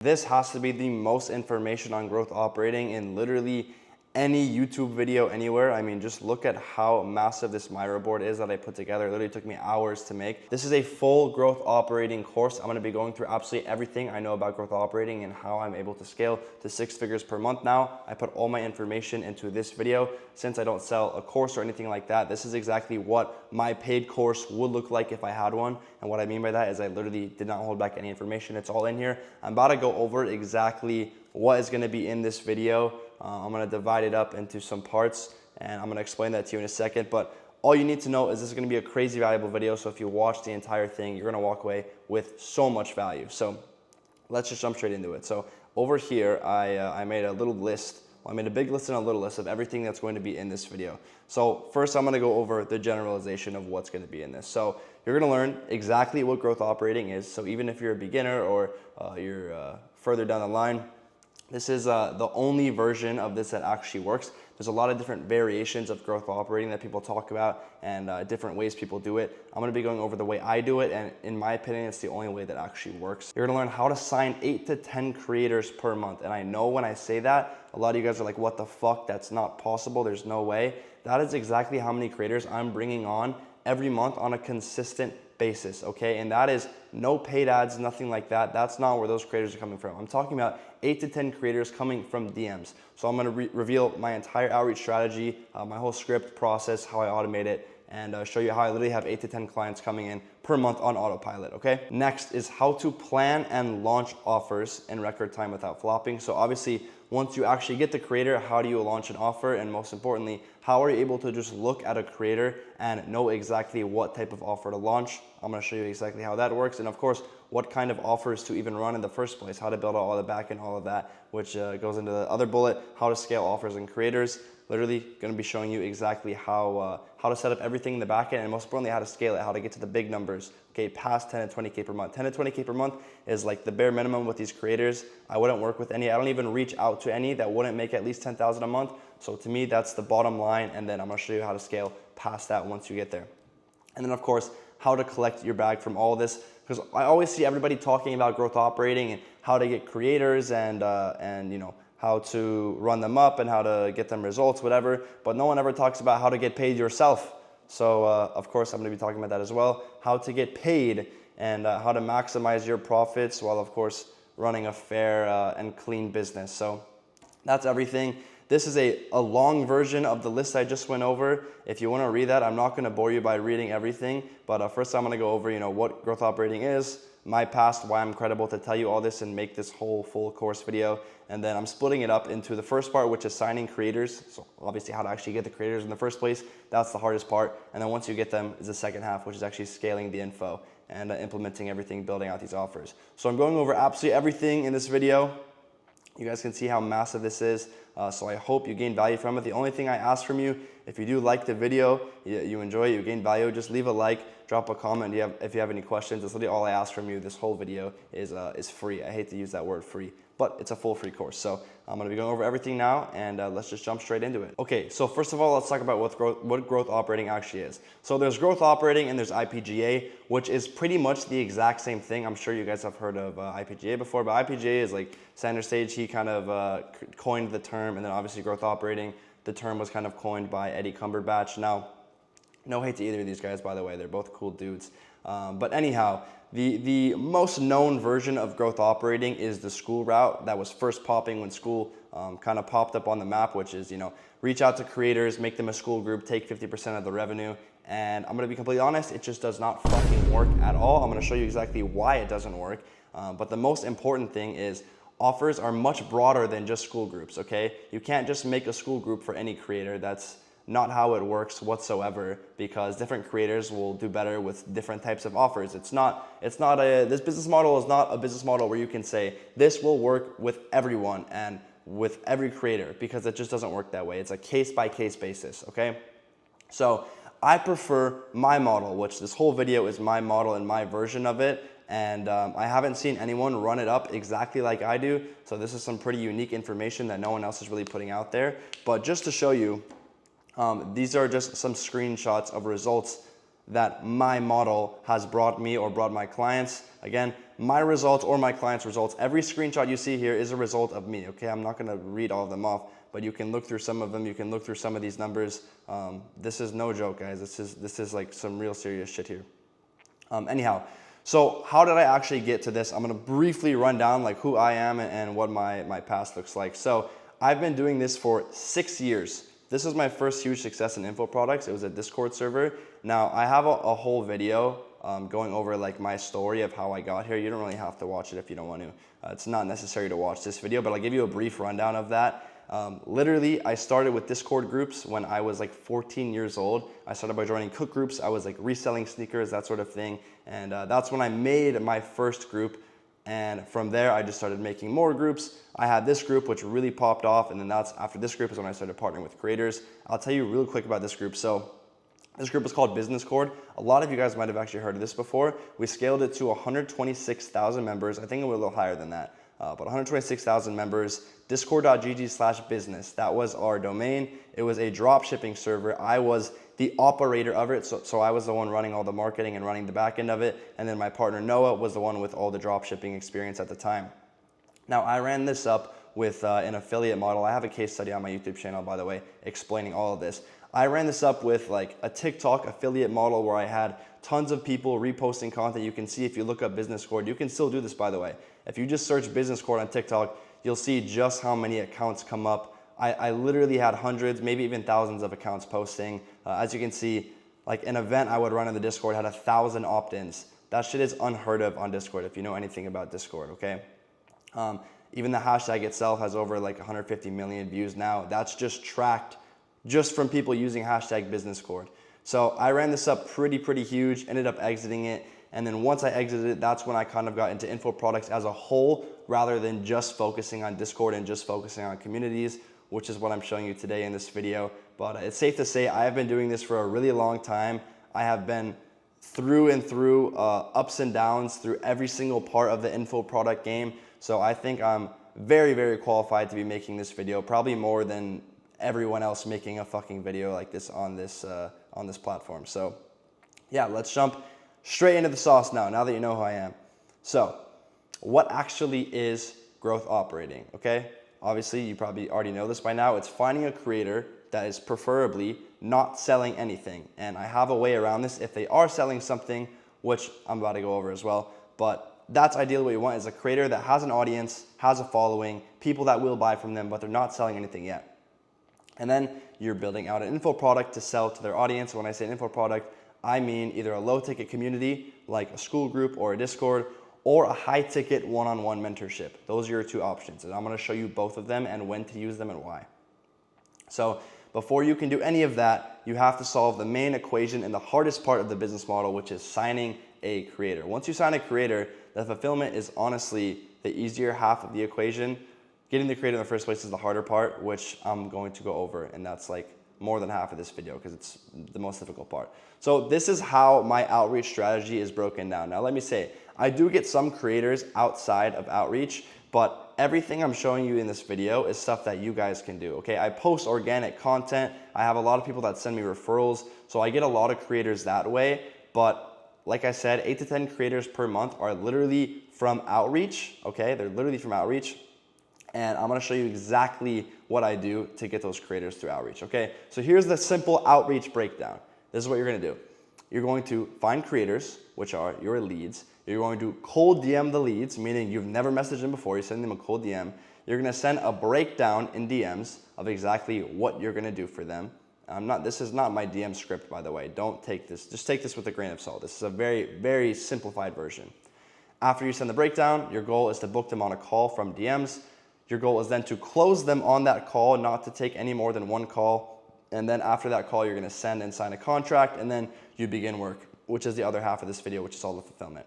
This has to be the most information on growth operating in literally any YouTube video anywhere. I mean, just look at how massive this Miro board is that I put together. It literally took me hours to make. This is a full growth operating course. I'm gonna be going through absolutely everything I know about growth operating and how I'm able to scale to 6 figures per month now. I put all my information into this video. Since I don't sell a course or anything like that, this is exactly what my paid course would look like if I had one. And what I mean by that is I literally did not hold back any information. It's all in here. I'm about to go over exactly what is gonna be in this video. I'm gonna divide it up into some parts and I'm gonna explain that to you in a second, but all you need to know is this is gonna be a crazy valuable video, so if you watch the entire thing, you're gonna walk away with so much value. So let's just jump straight into it. So over here, I made a little list. Well, I made a big list and a little list of everything that's going to be in this video. So first I'm gonna go over the generalization of what's gonna be in this. So you're gonna learn exactly what growth operating is. So even if you're a beginner or you're further down the line, this is the only version of this that actually works. There's a lot of different variations of growth operating that people talk about and different ways people do it. I'm gonna be going over the way I do it, and in my opinion, it's the only way that actually works. You're gonna learn how to sign 8 to 10 creators per month. And I know when I say that, a lot of you guys are like, what the fuck? That's not possible, there's no way. That is exactly how many creators I'm bringing on every month on a consistent basis, okay? And that is no paid ads, nothing like that. That's not where those creators are coming from. I'm talking about 8 to 10 creators coming from DMs. So I'm gonna reveal my entire outreach strategy, my whole script process, how I automate it, and show you how I literally have 8 to 10 clients coming in per month on autopilot, okay? Next is how to plan and launch offers in record time without flopping. So obviously, once you actually get the creator, how do you launch an offer? And most importantly, how are you able to just look at a creator and know exactly what type of offer to launch? I'm gonna show you exactly how that works. And of course, what kind of offers to even run in the first place, how to build out all the back end, all of that, which goes into the other bullet, how to scale offers and creators. Literally gonna be showing you exactly how to set up everything in the back end, and most importantly, how to scale it, how to get to the big numbers, okay, past 10 to 20K per month. 10 to 20K per month is like the bare minimum with these creators. I wouldn't work with any, I don't even reach out to any that wouldn't make at least 10,000 a month. So to me, that's the bottom line, and then I'm gonna show you how to scale past that once you get there. And then of course, how to collect your bag from all of this, because I always see everybody talking about growth operating and how to get creators and you know, how to run them up and how to get them results, whatever, but no one ever talks about how to get paid yourself. So of course, I'm gonna be talking about that as well, how to get paid and how to maximize your profits while of course running a fair and clean business. So that's everything. This is a long version of the list I just went over. If you want to read that, I'm not going to bore you by reading everything, but first I'm going to go over, you know, what growth operating is, my past, why I'm credible to tell you all this and make this whole full course video. And then I'm splitting it up into the first part, which is signing creators. So obviously how to actually get the creators in the first place. That's the hardest part. And then once you get them is the second half, which is actually scaling the info and implementing everything, building out these offers. So I'm going over absolutely everything in this video. You guys can see how massive this is. So I hope you gain value from it. The only thing I ask from you, if you do like the video, you enjoy it, you gain value, just leave a like, drop a comment if you have any questions. That's literally all I ask from you. This whole video is free. I hate to use that word free, but it's a full free course. So I'm gonna be going over everything now, and let's just jump straight into it. Okay, so first of all, let's talk about what growth operating actually is. So there's growth operating and there's IPGA, which is pretty much the exact same thing. I'm sure you guys have heard of IPGA before, but IPGA is like Sander Sage. He kind of coined the term, and then obviously growth operating, the term was kind of coined by Eddie Cumberbatch. Now, no hate to either of these guys, by the way, they're both cool dudes. But anyhow, the most known version of growth operating is the school route that was first popping when school kind of popped up on the map, which is, you know, reach out to creators, make them a school group, take 50% of the revenue. And I'm gonna be completely honest, it just does not fucking work at all. I'm gonna show you exactly why it doesn't work. But the most important thing is offers are much broader than just school groups, okay? You can't just make a school group for any creator. That's not how it works whatsoever, because different creators will do better with different types of offers. This business model is not a business model where you can say, this will work with everyone and with every creator, because it just doesn't work that way. It's a case-by-case basis, okay? So I prefer my model, which this whole video is my model and my version of it. And I haven't seen anyone run it up exactly like I do. So this is some pretty unique information that no one else is really putting out there. But just to show you, these are just some screenshots of results that my model has brought me or brought my clients. Again, my results or my client's results. Every screenshot you see here is a result of me, okay? I'm not gonna read all of them off, but you can look through some of them. You can look through some of these numbers. This is no joke, guys. This is like some real serious shit here. Anyhow, so how did I actually get to this? I'm gonna briefly run down like who I am and what my past looks like. So I've been doing this for 6 years. This is my first huge success in info products. It was a Discord server. Now I have a whole video going over like my story of how I got here. You don't really have to watch it if you don't want to. It's not necessary to watch this video, but I'll give you a brief rundown of that. Literally, I started with Discord groups when I was like 14 years old. I started by joining cook groups. I was like reselling sneakers, that sort of thing. And that's when I made my first group. And from there, I just started making more groups. I had this group, which really popped off. And then after this group is when I started partnering with creators. I'll tell you real quick about this group. So this group is called Business Cord. A lot of you guys might have actually heard of this before. We scaled it to 126,000 members. I think it was a little higher than that, but 126,000 members. Discord.gg/business. That was our domain. It was a drop shipping server. I was the operator of it. So I was the one running all the marketing and running the back end of it. And then my partner Noah was the one with all the drop shipping experience at the time. Now I ran this up with an affiliate model. I have a case study on my YouTube channel, by the way, explaining all of this. I ran this up with like a TikTok affiliate model where I had tons of people reposting content. You can see if you look up Business Cord, you can still do this, by the way. If you just search Business Cord on TikTok, you'll see just how many accounts come up. I literally had hundreds, maybe even thousands of accounts posting. As you can see, like an event I would run in the Discord had 1,000 opt-ins. That shit is unheard of on Discord if you know anything about Discord, okay? Even the hashtag itself has over like 150 million views now. That's just tracked just from people using hashtag Business Cord. So I ran this up pretty huge, ended up exiting it. And then once I exited it, that's when I kind of got into info products as a whole, rather than just focusing on Discord and just focusing on communities, which is what I'm showing you today in this video. But it's safe to say I have been doing this for a really long time. I have been through and through ups and downs through every single part of the info product game. So I think I'm very qualified to be making this video, probably more than everyone else making a fucking video like this on this platform. So yeah, let's jump straight into the sauce now that you know who I am. So what actually is growth operating, okay? Obviously, you probably already know this by now. It's finding a creator that is preferably not selling anything. And I have a way around this if they are selling something, which I'm about to go over as well. But that's ideally what you want, is a creator that has an audience, has a following, people that will buy from them, but they're not selling anything yet. And then you're building out an info product to sell to their audience. When I say an info product, I mean either a low ticket community like a school group or a Discord, or a high ticket one-on-one mentorship. Those are your two options. And I'm gonna show you both of them and when to use them and why. So before you can do any of that, you have to solve the main equation and the hardest part of the business model, which is signing a creator. Once you sign a creator, the fulfillment is honestly the easier half of the equation. Getting the creator in the first place is the harder part, which I'm going to go over, and that's like more than half of this video because it's the most difficult part. So this is how my outreach strategy is broken down. Now let me say, I do get some creators outside of outreach, but everything I'm showing you in this video is stuff that you guys can do, okay? I post organic content. I have a lot of people that send me referrals, so I get a lot of creators that way. But like I said, 8 to 10 creators per month are literally from outreach, okay? They're literally from outreach. And I'm gonna show you exactly what I do to get those creators through outreach, okay? So here's the simple outreach breakdown. This is what you're gonna do. You're going to find creators, which are your leads. You're going to cold DM the leads, meaning you've never messaged them before. You're sending them a cold DM. You're gonna send a breakdown in DMs of exactly what you're gonna do for them. This is not my DM script, by the way. Don't take this, just take this with a grain of salt. This is a very simplified version. After you send the breakdown, your goal is to book them on a call from DMs. Your goal is then to close them on that call, not to take any more than one call. And then after that call, you're gonna send and sign a contract, and then you begin work, which is the other half of this video, which is all the fulfillment.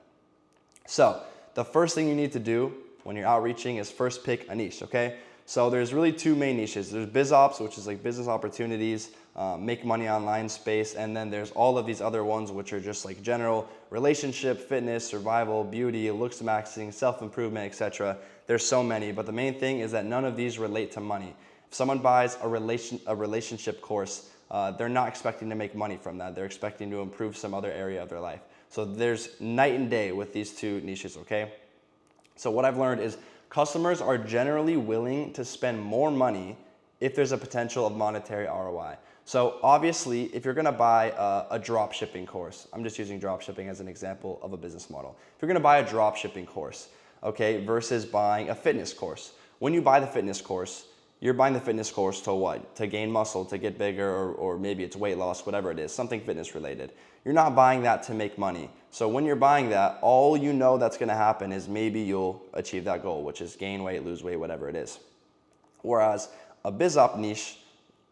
So the first thing you need to do when you're outreaching is first pick a niche, okay? So there's really two main niches. There's biz ops, which is like business opportunities, make money online space, and then there's all of these other ones, which are just like general relationship, fitness, survival, beauty, looks maxing, self-improvement, etc. There's so many, but the main thing is that none of these relate to money. If someone buys a relationship course, they're not expecting to make money from that. They're expecting to improve some other area of their life. So there's night and day with these two niches, okay? So what I've learned is customers are generally willing to spend more money if there's a potential of monetary ROI. So obviously, if you're gonna buy a drop shipping course, I'm just using drop shipping as an example of a business model. If you're gonna buy a drop shipping course, okay, versus buying a fitness course. When you buy the fitness course, you're buying the fitness course to what? To gain muscle, to get bigger, or maybe it's weight loss, whatever it is, something fitness related. You're not buying that to make money. So when you're buying that, all you know that's gonna happen is maybe you'll achieve that goal, which is gain weight, lose weight, whatever it is. Whereas a biz op niche,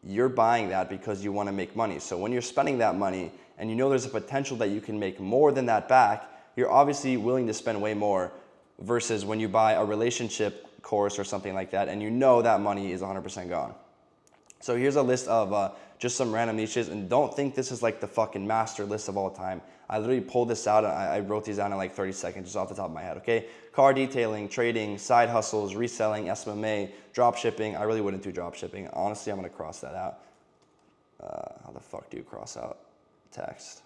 you're buying that because you wanna make money. So when you're spending that money and you know there's a potential that you can make more than that back, you're obviously willing to spend way more versus when you buy a relationship course or something like that and you know that money is 100% gone. So here's a list of just some random niches, and don't think this is like the fucking master list of all time. I literally pulled this out and I wrote these down in like 30 seconds just off the top of my head, okay? Car detailing, trading, side hustles, reselling, SMMA, drop shipping. I really wouldn't do drop shipping. Honestly, I'm gonna cross that out. How the fuck do you cross out text?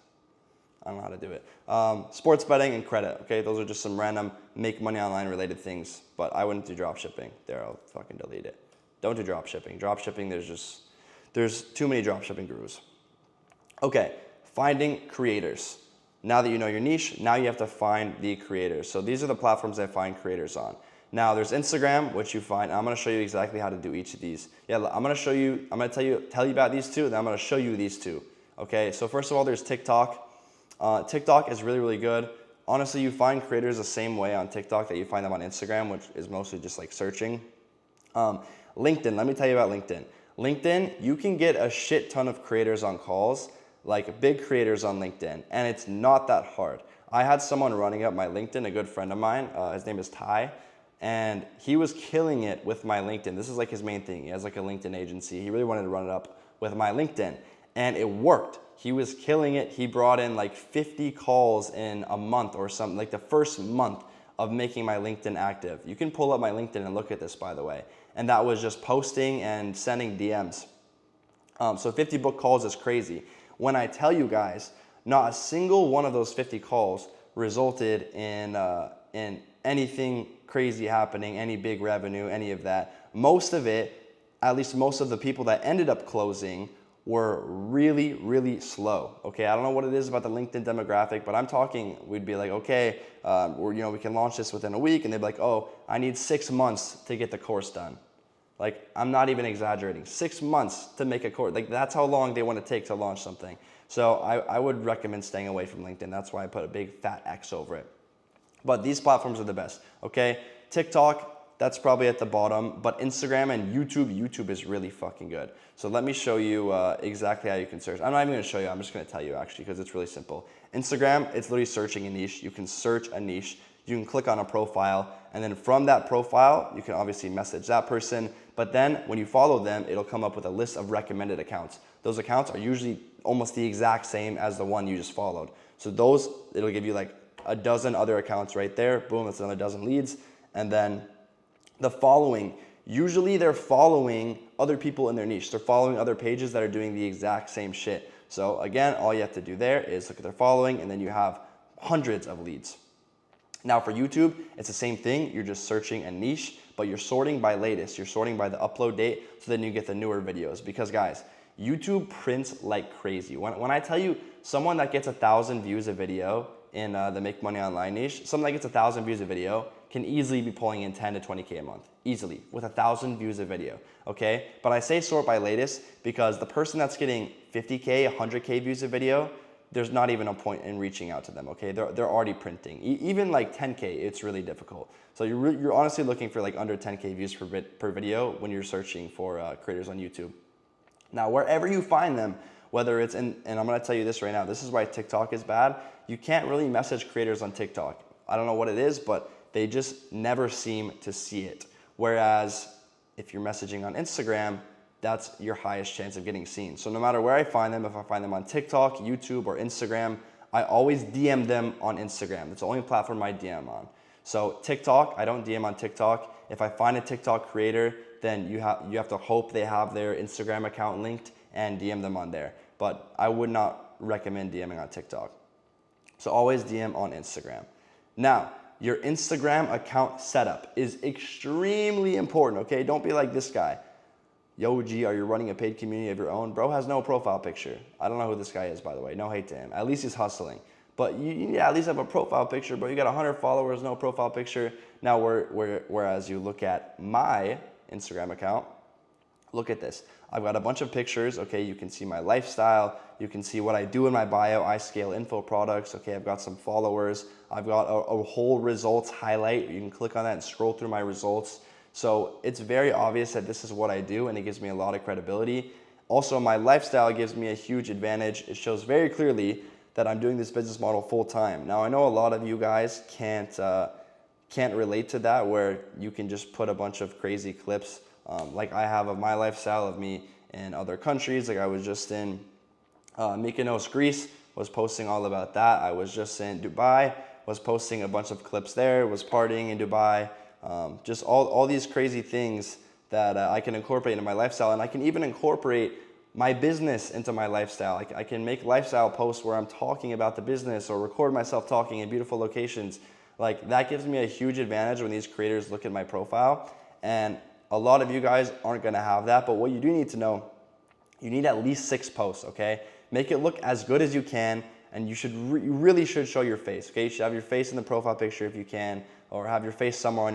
I don't know how to do it. Sports betting and credit, okay? Those are just some random make money online related things, but I wouldn't do drop shipping. There, I'll fucking delete it. Don't do drop shipping. Drop shipping, there's too many drop shipping gurus. Okay, finding creators. Now that you know your niche, now you have to find the creators. So these are the platforms I find creators on. Now there's Instagram, which you find, and I'm gonna show you exactly how to do each of these. Yeah, I'm gonna tell you about these two, and then I'm gonna show you these two. Okay, so first of all, there's TikTok. TikTok is really, really good. Honestly, you find creators the same way on TikTok that you find them on Instagram, which is mostly just like searching. LinkedIn, let me tell you about LinkedIn. LinkedIn, you can get a shit ton of creators on calls, like big creators on LinkedIn, and it's not that hard. I had someone running up my LinkedIn, a good friend of mine, his name is Ty, and he was killing it with my LinkedIn. This is like his main thing. He has like a LinkedIn agency. He really wanted to run it up with my LinkedIn, and it worked. He was killing it. He brought in like 50 calls in a month or something, like the first month of making my LinkedIn active. You can pull up my LinkedIn and look at this, by the way. And that was just posting and sending DMs. So 50 book calls is crazy. When I tell you guys, not a single one of those 50 calls resulted in anything crazy happening, any big revenue, any of that. Most of it, at least most of the people that ended up closing, were really, really slow. Okay, I don't know what it is about the LinkedIn demographic, but I'm talking, we'd be like, okay, we can launch this within a week, and they'd be like, oh, I need 6 months to get the course done. Like, I'm not even exaggerating. 6 months to make a course. Like, that's how long they want to take to launch something. So I would recommend staying away from LinkedIn. That's why I put a big fat X over it. But these platforms are the best, okay? TikTok, that's probably at the bottom, but Instagram and YouTube is really fucking good. So let me show you exactly how you can search. I'm not even gonna show you, I'm just gonna tell you actually, because it's really simple. Instagram, it's literally searching a niche. You can search a niche, you can click on a profile, and then from that profile, you can obviously message that person, but then when you follow them, it'll come up with a list of recommended accounts. Those accounts are usually almost the exact same as the one you just followed. So those, it'll give you like a dozen other accounts right there, boom, that's another dozen leads, and then the following, usually they're following other people in their niche. They're following other pages that are doing the exact same shit. So again, all you have to do there is look at their following, and then you have hundreds of leads. Now for YouTube, it's the same thing. You're just searching a niche, but you're sorting by latest. You're sorting by the upload date, so then you get the newer videos. Because guys, YouTube prints like crazy. When I tell you someone that gets 1,000 views a video in the make money online niche, someone that gets 1,000 views a video can easily be pulling in 10 to 20K a month, easily, with 1,000 views a video, okay? But I say sort by latest because the person that's getting 50K, 100K views a video, there's not even a point in reaching out to them, okay? They're already printing. Even like 10K, it's really difficult. So you're honestly looking for like under 10K views per video when you're searching for creators on YouTube. Now, wherever you find them, whether it's in, and I'm gonna tell you this right now, this is why TikTok is bad. You can't really message creators on TikTok. I don't know what it is, but they just never seem to see it. Whereas if you're messaging on Instagram, that's your highest chance of getting seen. So no matter where I find them, if I find them on TikTok, YouTube, or Instagram, I always DM them on Instagram. It's the only platform I DM on. So TikTok, I don't DM on TikTok. If I find a TikTok creator, then you have to hope they have their Instagram account linked and DM them on there. But I would not recommend DMing on TikTok. So always DM on Instagram. Now, your Instagram account setup is extremely important, okay? Don't be like this guy. Yo, G, are you running a paid community of your own? Bro has no profile picture. I don't know who this guy is, by the way. No hate to him. At least he's hustling. But you need to at least have a profile picture, bro. You got 100 followers, no profile picture. Now, whereas you look at my Instagram account, look at this. I've got a bunch of pictures, okay? You can see my lifestyle. You can see what I do in my bio. I scale info products, okay? I've got some followers. I've got a whole results highlight. You can click on that and scroll through my results. So it's very obvious that this is what I do, and it gives me a lot of credibility. Also, my lifestyle gives me a huge advantage. It shows very clearly that I'm doing this business model full time. Now, I know a lot of you guys can't relate to that, where you can just put a bunch of crazy clips like I have of my lifestyle, of me in other countries. Like I was just in Mykonos, Greece, was posting all about that. I was just in Dubai, was posting a bunch of clips there, was partying in Dubai. Just all these crazy things that I can incorporate into my lifestyle, and I can even incorporate my business into my lifestyle. I can make lifestyle posts where I'm talking about the business, or record myself talking in beautiful locations. Like that gives me a huge advantage when these creators look at my profile, and a lot of you guys aren't gonna have that. But what you do need to know, you need at least 6 posts, okay? Make it look as good as you can, and you really should show your face, okay? You should have your face in the profile picture if you can, or have your face somewhere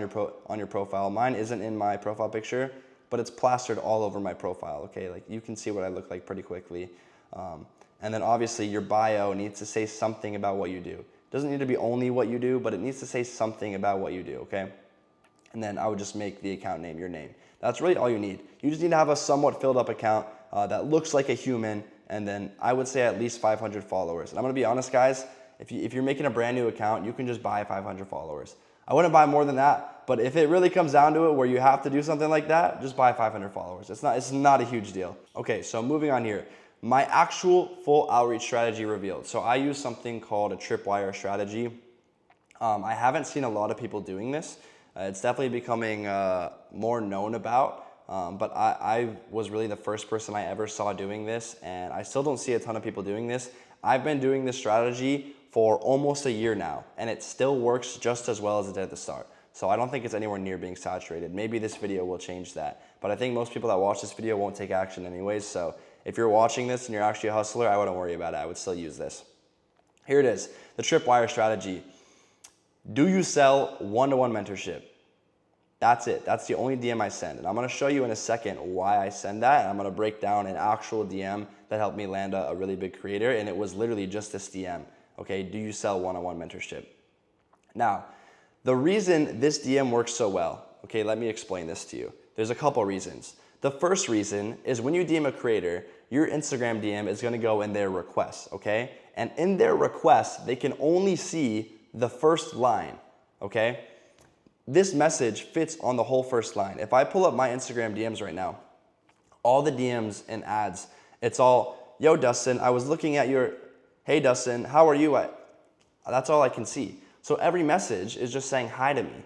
on your profile. Mine isn't in my profile picture, but it's plastered all over my profile, okay? Like you can see what I look like pretty quickly. And then obviously your bio needs to say something about what you do. It doesn't need to be only what you do, but it needs to say something about what you do, okay? And then I would just make the account name your name. That's really all you need. You just need to have a somewhat filled up account that looks like a human, and then I would say at least 500 followers. And I'm gonna be honest, guys, if you're making a brand new account, you can just buy 500 followers. I wouldn't buy more than that, but if it really comes down to it where you have to do something like that, just buy 500 followers. It's not a huge deal. Okay, so moving on here. My actual full outreach strategy revealed. So I use something called a tripwire strategy. I haven't seen a lot of people doing this. It's definitely becoming more known about, but I was really the first person I ever saw doing this, and I still don't see a ton of people doing this. I've been doing this strategy for almost a year now, and it still works just as well as it did at the start. So I don't think it's anywhere near being saturated. Maybe this video will change that, but I think most people that watch this video won't take action anyways. So if you're watching this and you're actually a hustler, I wouldn't worry about it. I would still use this. Here it is, the tripwire strategy. Do you sell one-to-one mentorship? That's it. That's the only DM I send. And I'm going to show you in a second why I send that. And I'm going to break down an actual DM that helped me land a really big creator. And it was literally just this DM. Okay, do you sell one-on-one mentorship? Now, the reason this DM works so well, okay, let me explain this to you. There's a couple reasons. The first reason is when you DM a creator, your Instagram DM is going to go in their requests, okay? And in their requests, they can only see the first line, okay? This message fits on the whole first line. If I pull up my Instagram DMs right now, all the DMs and ads, it's all, yo, Dustin, I was looking at your, hey, Dustin, how are you? That's all I can see. So every message is just saying hi to me.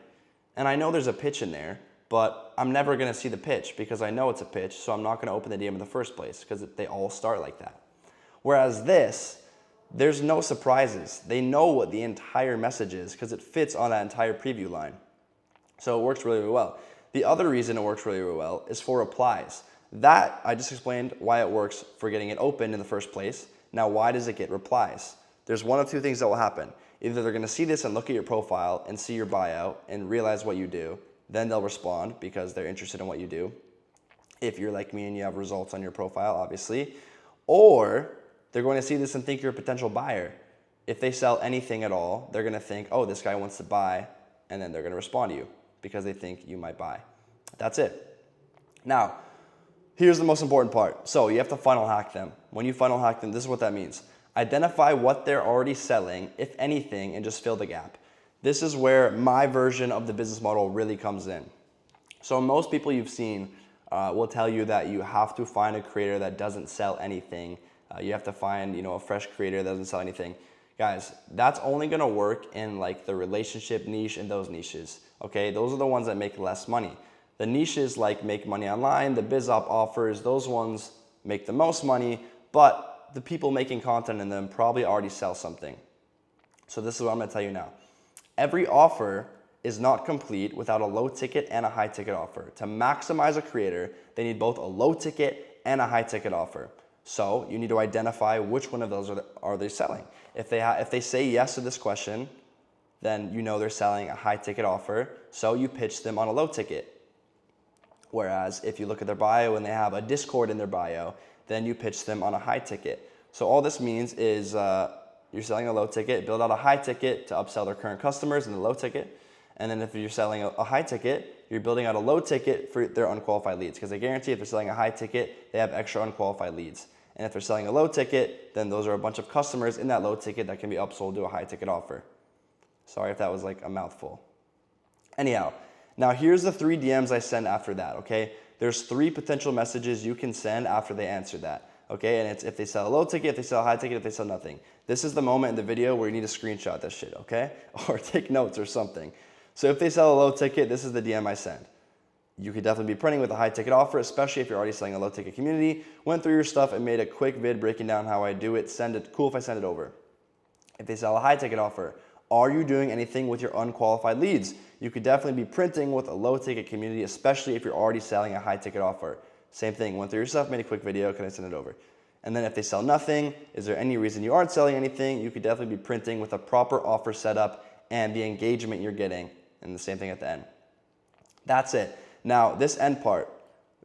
And I know there's a pitch in there, but I'm never gonna see the pitch because I know it's a pitch, so I'm not gonna open the DM in the first place because they all start like that. Whereas this, there's no surprises. They know what the entire message is because it fits on that entire preview line. So it works really, really well. The other reason it works really, really well is for replies. That, I just explained why it works for getting it open in the first place. Now, why does it get replies? There's one of two things that will happen. Either they're gonna see this and look at your profile and see your bio and realize what you do, then they'll respond because they're interested in what you do. If you're like me and you have results on your profile, obviously. Or they're going to see this and think you're a potential buyer. If they sell anything at all, they're gonna think, oh, this guy wants to buy, and then they're gonna respond to you because they think you might buy. That's it. Now, here's the most important part. So you have to funnel hack them. When you funnel hack them, this is what that means. Identify what they're already selling, if anything, and just fill the gap. This is where my version of the business model really comes in. So most people you've seen will tell you that you have to find a creator that doesn't sell anything. You have to find, a fresh creator that doesn't sell anything. Guys, that's only gonna work in like the relationship niche and those niches, okay? Those are the ones that make less money. The niches like make money online, the biz op offers, those ones make the most money, but the people making content in them probably already sell something. So this is what I'm gonna tell you now. Every offer is not complete without a low ticket and a high ticket offer. To maximize a creator, they need both a low ticket and a high ticket offer. So you need to identify which one of those are they selling. If they say yes to this question, then you know they're selling a high ticket offer, so you pitch them on a low ticket. Whereas if you look at their bio and they have a Discord in their bio, then you pitch them on a high ticket. So all this means is you're selling a low ticket, build out a high ticket to upsell their current customers in the low ticket. And then if you're selling a high ticket, you're building out a low ticket for their unqualified leads. Because I guarantee if they're selling a high ticket, they have extra unqualified leads. And if they're selling a low ticket, then those are a bunch of customers in that low ticket that can be upsold to a high ticket offer. Sorry if that was like a mouthful. Anyhow, now here's the 3 DMs I send after that, okay? There's 3 potential messages you can send after they answer that, okay? And it's if they sell a low ticket, if they sell a high ticket, if they sell nothing. This is the moment in the video where you need to screenshot this shit, okay? Or take notes or something. So if they sell a low ticket, this is the DM I send. You could definitely be printing with a high ticket offer, especially if you're already selling a low ticket community. Went through your stuff and made a quick vid breaking down how I do it. Send it. Cool if I send it over. If they sell a high ticket offer, are you doing anything with your unqualified leads? You could definitely be printing with a low ticket community, especially if you're already selling a high ticket offer. Same thing, went through your stuff, made a quick video, can I send it over? And then if they sell nothing, is there any reason you aren't selling anything? You could definitely be printing with a proper offer setup and the engagement you're getting, and the same thing at the end. That's it. Now, this end part,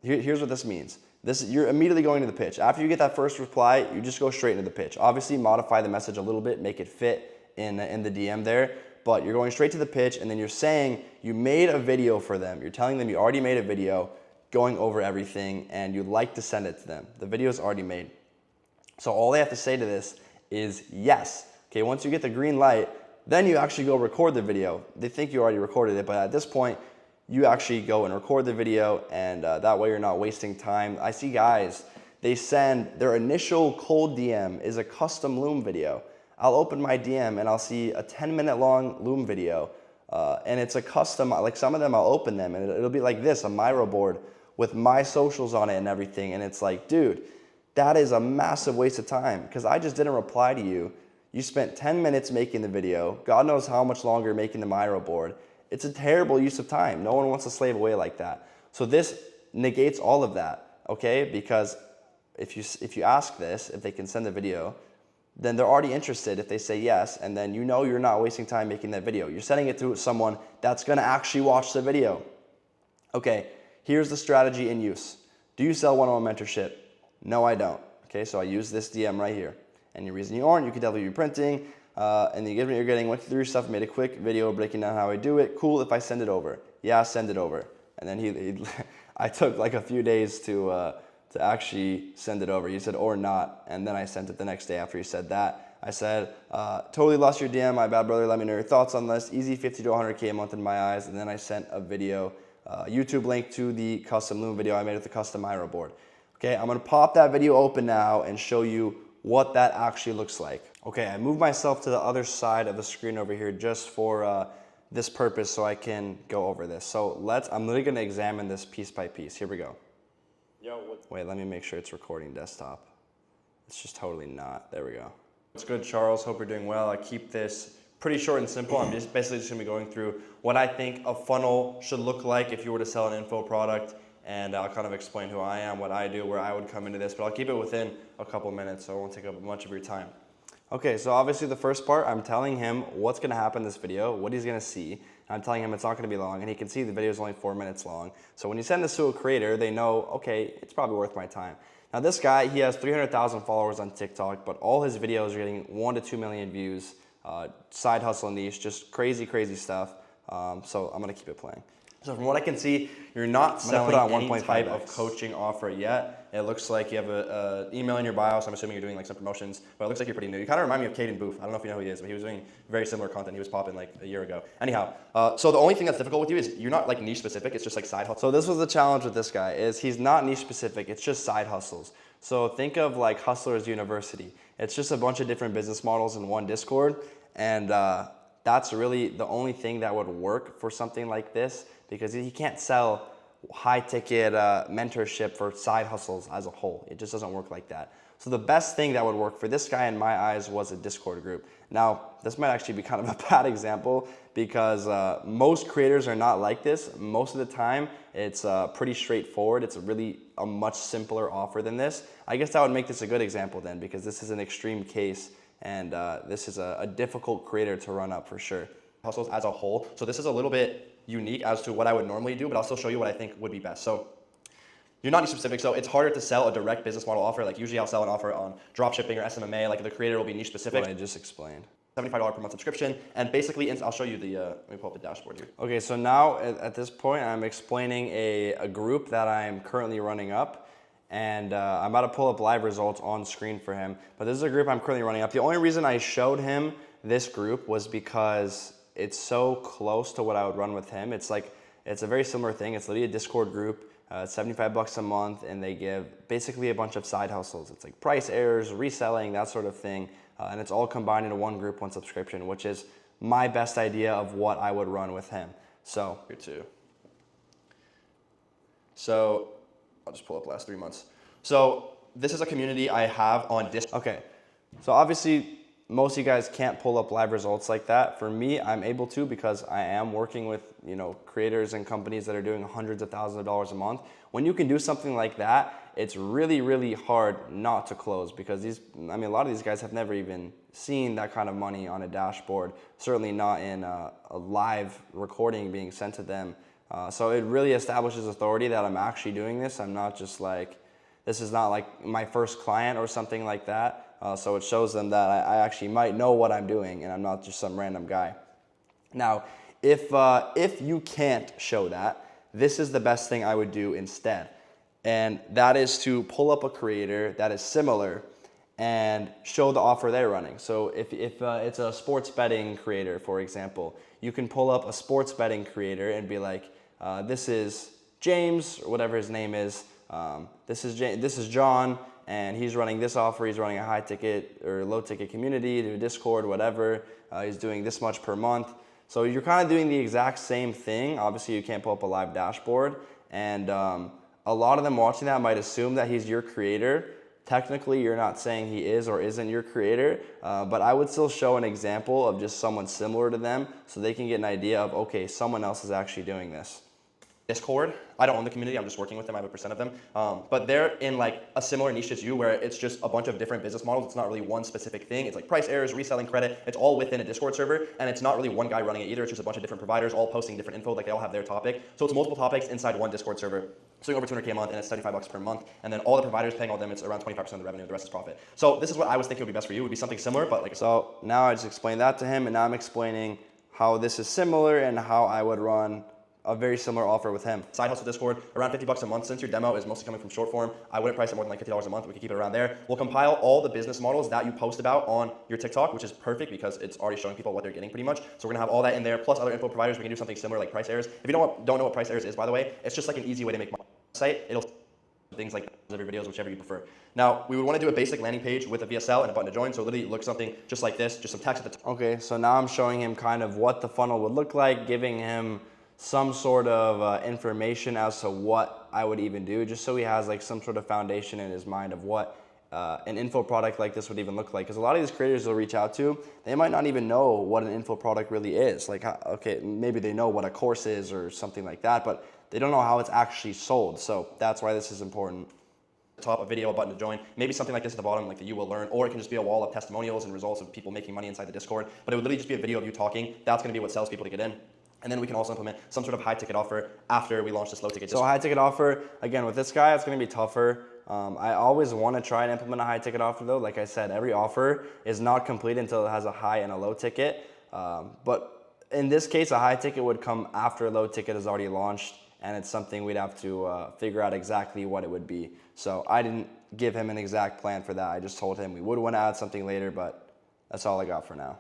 here's what this means. You're immediately going to the pitch. After you get that first reply, you just go straight into the pitch. Obviously, modify the message a little bit, make it fit in the DM there, but you're going straight to the pitch, and then you're saying you made a video for them. You're telling them you already made a video going over everything, and you'd like to send it to them. The video is already made. So all they have to say to this is yes. Okay, once you get the green light, then you actually go record the video. They think you already recorded it, but at this point, you actually go and record the video, and that way you're not wasting time. I see guys, they send their initial cold DM is a custom Loom video. I'll open my DM and I'll see a 10-minute long Loom video, and it's a custom, like some of them I'll open them and it'll be like this, a Miro board with my socials on it and everything, and it's like, dude, that is a massive waste of time because I just didn't reply to you. You spent 10 minutes making the video, God knows how much longer making the Miro board. It's a terrible use of time. No one wants to slave away like that. So this negates all of that, okay? Because if you ask this, if they can send the video, then they're already interested if they say yes, and then you know you're not wasting time making that video. You're sending it to someone that's gonna actually watch the video. Okay, here's the strategy in use. Do you sell one-on-one mentorship? No, I don't. Okay, so I use this DM right here. Any reason you aren't, you could definitely be printing, and the engagement you're getting, went through your stuff, made a quick video breaking down how I do it. Cool if I send it over. Yeah, send it over. And then I took like a few days to actually send it over. He said, or not, and then I sent it the next day after he said that. I said, totally lost your DM, my bad brother, let me know your thoughts on this. Easy 50 to 100K a month in my eyes. And then I sent a video, YouTube link to the custom Loom video I made with the custom Miro board. Okay, I'm gonna pop that video open now and show you what that actually looks like. Okay, I moved myself to the other side of the screen over here just for this purpose so I can go over this. So I'm literally gonna examine this piece by piece. Here we go. Wait, let me make sure it's recording desktop. It's just totally not. There we go. What's good, Charles? Hope you're doing well. I keep this pretty short and simple. I'm basically just gonna be going through what I think a funnel should look like if you were to sell an info product, and I'll kind of explain who I am, what I do, where I would come into this, but I'll keep it within a couple minutes so it won't take up much of your time. Okay, so obviously the first part, I'm telling him what's gonna happen in this video, what he's gonna see. I'm telling him it's not gonna be long, and he can see the video is only 4 minutes long. So when you send this to a creator, they know, okay, it's probably worth my time. Now this guy, he has 300,000 followers on TikTok, but all his videos are getting 1 to 2 million views, side hustle niche, just crazy, crazy stuff. So I'm gonna keep it playing. So from what I can see, you're not selling any type of coaching offer yet. It looks like you have an email in your bio, so I'm assuming you're doing like some promotions, but it looks like you're pretty new. You kind of remind me of Caden Booth. I don't know if you know who he is, but he was doing very similar content. He was popping like a year ago. Anyhow, so the only thing that's difficult with you is you're not like niche specific, it's just like side hustle. So this was the challenge with this guy, is he's not niche specific, it's just side hustles. So think of like Hustlers University. It's just a bunch of different business models in one Discord, and that's really the only thing that would work for something like this, because he can't sell high ticket mentorship for side hustles as a whole. It just doesn't work like that. So the best thing that would work for this guy in my eyes was a Discord group. Now, this might actually be kind of a bad example because most creators are not like this. Most of the time, it's pretty straightforward. It's a much simpler offer than this. I guess that would make this a good example then, because this is an extreme case and this is a difficult creator to run up for sure. Hustles as a whole. So this is a little bit unique as to what I would normally do, but I'll still show you what I think would be best. So you're not niche specific, so it's harder to sell a direct business model offer. Like usually I'll sell an offer on drop shipping or SMMA, like the creator will be niche specific. What I just explained. $75 per month subscription, and basically, I'll show you the, let me pull up the dashboard here. Okay, so now at this point, I'm explaining a group that I'm currently running up, and I'm about to pull up live results on screen for him, but this is a group I'm currently running up. The only reason I showed him this group was because it's so close to what I would run with him. It's a very similar thing. It's literally a Discord group. It's $75 a month, and they give basically a bunch of side hustles. It's like price errors, reselling, that sort of thing. And it's all combined into one group, one subscription, which is my best idea of what I would run with him. So, here too. So, I'll just pull up the last 3 months. So, this is a community I have on Discord. Okay, so obviously, most of you guys can't pull up live results like that. For me, I'm able to because I am working with, creators and companies that are doing hundreds of thousands of dollars a month. When you can do something like that, it's really, really hard not to close because a lot of these guys have never even seen that kind of money on a dashboard, certainly not in a live recording being sent to them. So it really establishes authority that I'm actually doing this. I'm not just this is not like my first client or something like that. So it shows them that I actually might know what I'm doing and I'm not just some random guy. Now, if you can't show that, this is the best thing I would do instead. And that is to pull up a creator that is similar and show the offer they're running. So if it's a sports betting creator, for example, you can pull up a sports betting creator and be like, this is James, or whatever his name is. This is John, and he's running this offer. He's running a high ticket or low ticket community through Discord, whatever. He's doing this much per month. So you're kind of doing the exact same thing. Obviously, you can't pull up a live dashboard. And a lot of them watching that might assume that he's your creator. Technically, you're not saying he is or isn't your creator, but I would still show an example of just someone similar to them so they can get an idea of, okay, someone else is actually doing this. Discord, I don't own the community, I'm just working with them, I have a percent of them, but they're in like a similar niche as you where it's just a bunch of different business models. It's not really one specific thing. It's like price errors, reselling credit, it's all within a Discord server, and it's not really one guy running it either. It's just a bunch of different providers all posting different info, like they all have their topic. So it's multiple topics inside one Discord server. So over 200K a month, and it's $75 per month, and then all the providers paying all them, it's around 25% of the revenue, the rest is profit. So this is what I was thinking would be best for you, would be something similar, but like. So now I just explained that to him, and now I'm explaining how this is similar and how I would run a very similar offer with him. Side hustle Discord, around $50 a month. Since your demo is mostly coming from short form, I wouldn't price it more than like $50 a month. We could keep it around there. We'll compile all the business models that you post about on your TikTok, which is perfect because it's already showing people what they're getting pretty much. So we're gonna have all that in there, plus other info providers. We can do something similar like price errors. If you don't know what price errors is, by the way, it's just like an easy way to make money on the site. It'll things like every videos, whichever you prefer. Now, we would want to do a basic landing page with a VSL and a button to join. So literally look something just like this, just some text at the top. Okay, so now I'm showing him kind of what the funnel would look like, giving him some sort of information as to what I would even do, just so he has like some sort of foundation in his mind of what an info product like this would even look like. Because a lot of these creators will reach out to, they might not even know what an info product really is. Like, okay, maybe they know what a course is or something like that, but they don't know how it's actually sold. So that's why this is important. Top, a video, a button to join, maybe something like this at the bottom, like the you will learn, or it can just be a wall of testimonials and results of people making money inside the Discord. But it would literally just be a video of you talking. That's going to be what sells people to get in. And then we can also implement some sort of high ticket offer after we launch this low ticket. So high ticket offer, again, with this guy, it's going to be tougher. I always want to try and implement a high ticket offer though. Like I said, every offer is not complete until it has a high and a low ticket. But in this case, a high ticket would come after a low ticket is already launched, and it's something we'd have to figure out exactly what it would be. So I didn't give him an exact plan for that. I just told him we would want to add something later, but that's all I got for now.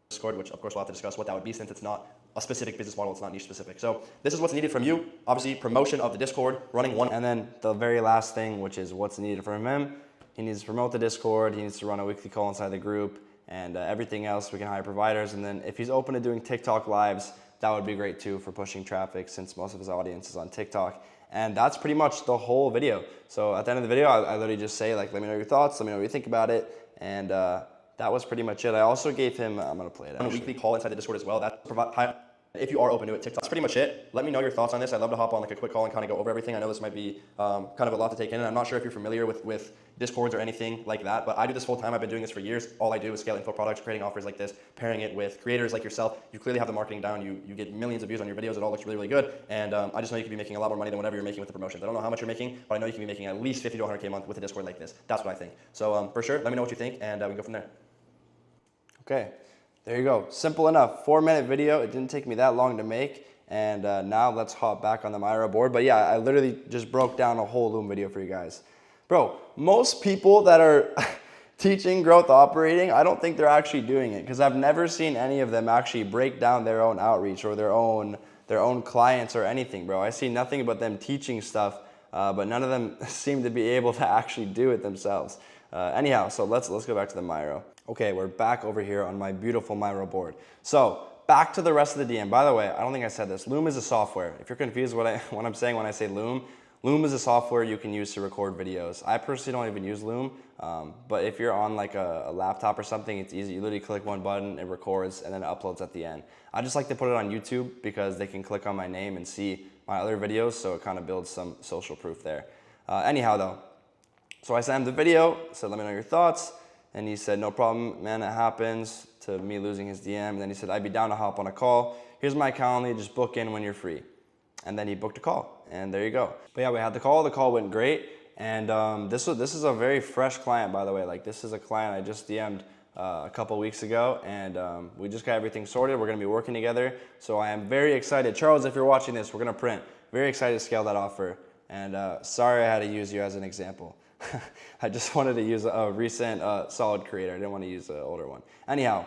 Discord, which of course we'll have to discuss what that would be since it's not a specific business model, it's not niche specific. So this is what's needed from you. Obviously, promotion of the Discord, running one. And then the very last thing, which is what's needed from him, he needs to promote the Discord, he needs to run a weekly call inside the group, and everything else we can hire providers. And then if he's open to doing TikTok lives, that would be great too for pushing traffic since most of his audience is on TikTok. And that's pretty much the whole video. So at the end of the video, I literally just say like, let me know your thoughts, let me know what you think about it. And that was pretty much it. I also gave him, I'm gonna play it actually, a weekly call inside the Discord as well. If you are open to it, TikTok. That's pretty much it. Let me know your thoughts on this. I'd love to hop on like a quick call and kind of go over everything. I know this might be kind of a lot to take in, and I'm not sure if you're familiar with Discords or anything like that, but I do this full time. I've been doing this for years. All I do is scale info products, creating offers like this, pairing it with creators like yourself. You clearly have the marketing down. You get millions of views on your videos. It all looks really, really good. And I just know you could be making a lot more money than whatever you're making with the promotions. I don't know how much you're making, but I know you can be making at least 50 to 100K a month with a Discord like this. That's what I think. So for sure, let me know what you think, and we can go from there. Okay. There you go. Simple enough. 4-minute video. It didn't take me that long to make. And now let's hop back on the Miro board. But yeah, I literally just broke down a whole Loom video for you guys. Bro, most people that are teaching growth operating, I don't think they're actually doing it, because I've never seen any of them actually break down their own outreach or their own clients or anything, bro. I see nothing but them teaching stuff, but none of them seem to be able to actually do it themselves. Anyhow, so let's go back to the Miro. Okay, we're back over here on my beautiful Miro board. So back to the rest of the DM. By the way, I don't think I said this. Loom is a software. If you're confused what I'm saying when I say Loom, Loom is a software you can use to record videos. I personally don't even use Loom, but if you're on like a laptop or something, it's easy. You literally click one button, it records, and then it uploads at the end. I just like to put it on YouTube because they can click on my name and see my other videos, so it kind of builds some social proof there. Anyhow though, so I sent him the video, said let me know your thoughts, and he said no problem, man, it happens, to me losing his DM. And then he said I'd be down to hop on a call. Here's my calendar, just book in when you're free. And then he booked a call, and there you go. But yeah, we had the call went great. And this is a very fresh client, by the way. Like, this is a client I just DM'd a couple weeks ago, and we just got everything sorted. We're gonna be working together. So I am very excited. Charles, if you're watching this, we're gonna print. Very excited to scale that offer. And sorry I had to use you as an example. I just wanted to use a recent solid creator. I didn't want to use an older one. Anyhow,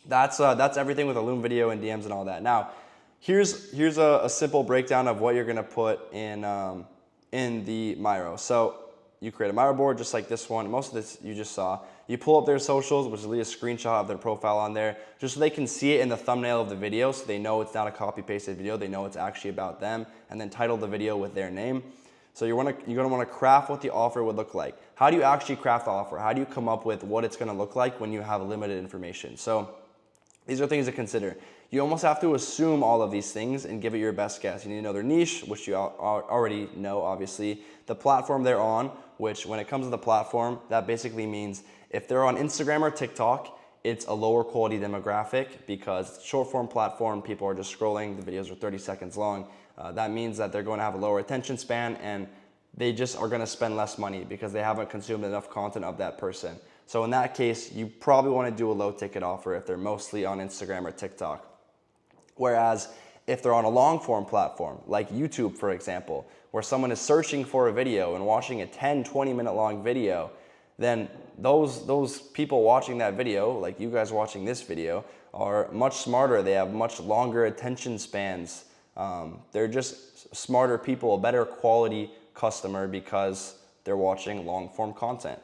that's everything with a Loom video and DMs and all that. Now, here's a simple breakdown of what you're gonna put in the Miro. So you create a Miro board just like this one. Most of this you just saw. You pull up their socials, which is a screenshot of their profile on there, just so they can see it in the thumbnail of the video, so they know it's not a copy-pasted video. They know it's actually about them, and then title the video with their name. So you're gonna want to craft what the offer would look like. How do you actually craft the offer? How do you come up with what it's gonna look like when you have limited information? So these are things to consider. You almost have to assume all of these things and give it your best guess. You need to know their niche, which you already know, obviously. The platform they're on, which when it comes to the platform, that basically means if they're on Instagram or TikTok, it's a lower quality demographic because it's a short form platform, people are just scrolling, the videos are 30 seconds long. That means that they're going to have a lower attention span, and they just are going to spend less money because they haven't consumed enough content of that person. So in that case, you probably want to do a low ticket offer if they're mostly on Instagram or TikTok. Whereas if they're on a long form platform, like YouTube, for example, where someone is searching for a video and watching a 10, 20-minute long video, then those people watching that video, like you guys watching this video, are much smarter. They have much longer attention spans. They're just smarter people, a better quality customer because they're watching long form content.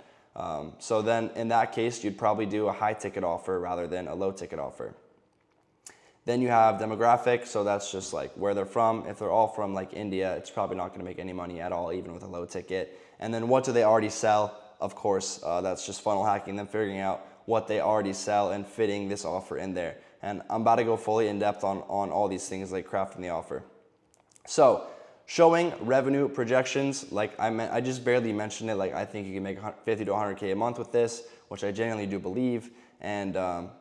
So then in that case, you'd probably do a high ticket offer rather than a low ticket offer. Then you have demographic, so that's just like where they're from. If they're all from like India, it's probably not gonna make any money at all, even with a low ticket. And then what do they already sell? Of course, that's just funnel hacking, them figuring out what they already sell and fitting this offer in there. And I'm about to go fully in depth on all these things like crafting the offer. So showing revenue projections, like I just barely mentioned it, like I think you can make 50 to 100K a month with this, which I genuinely do believe. And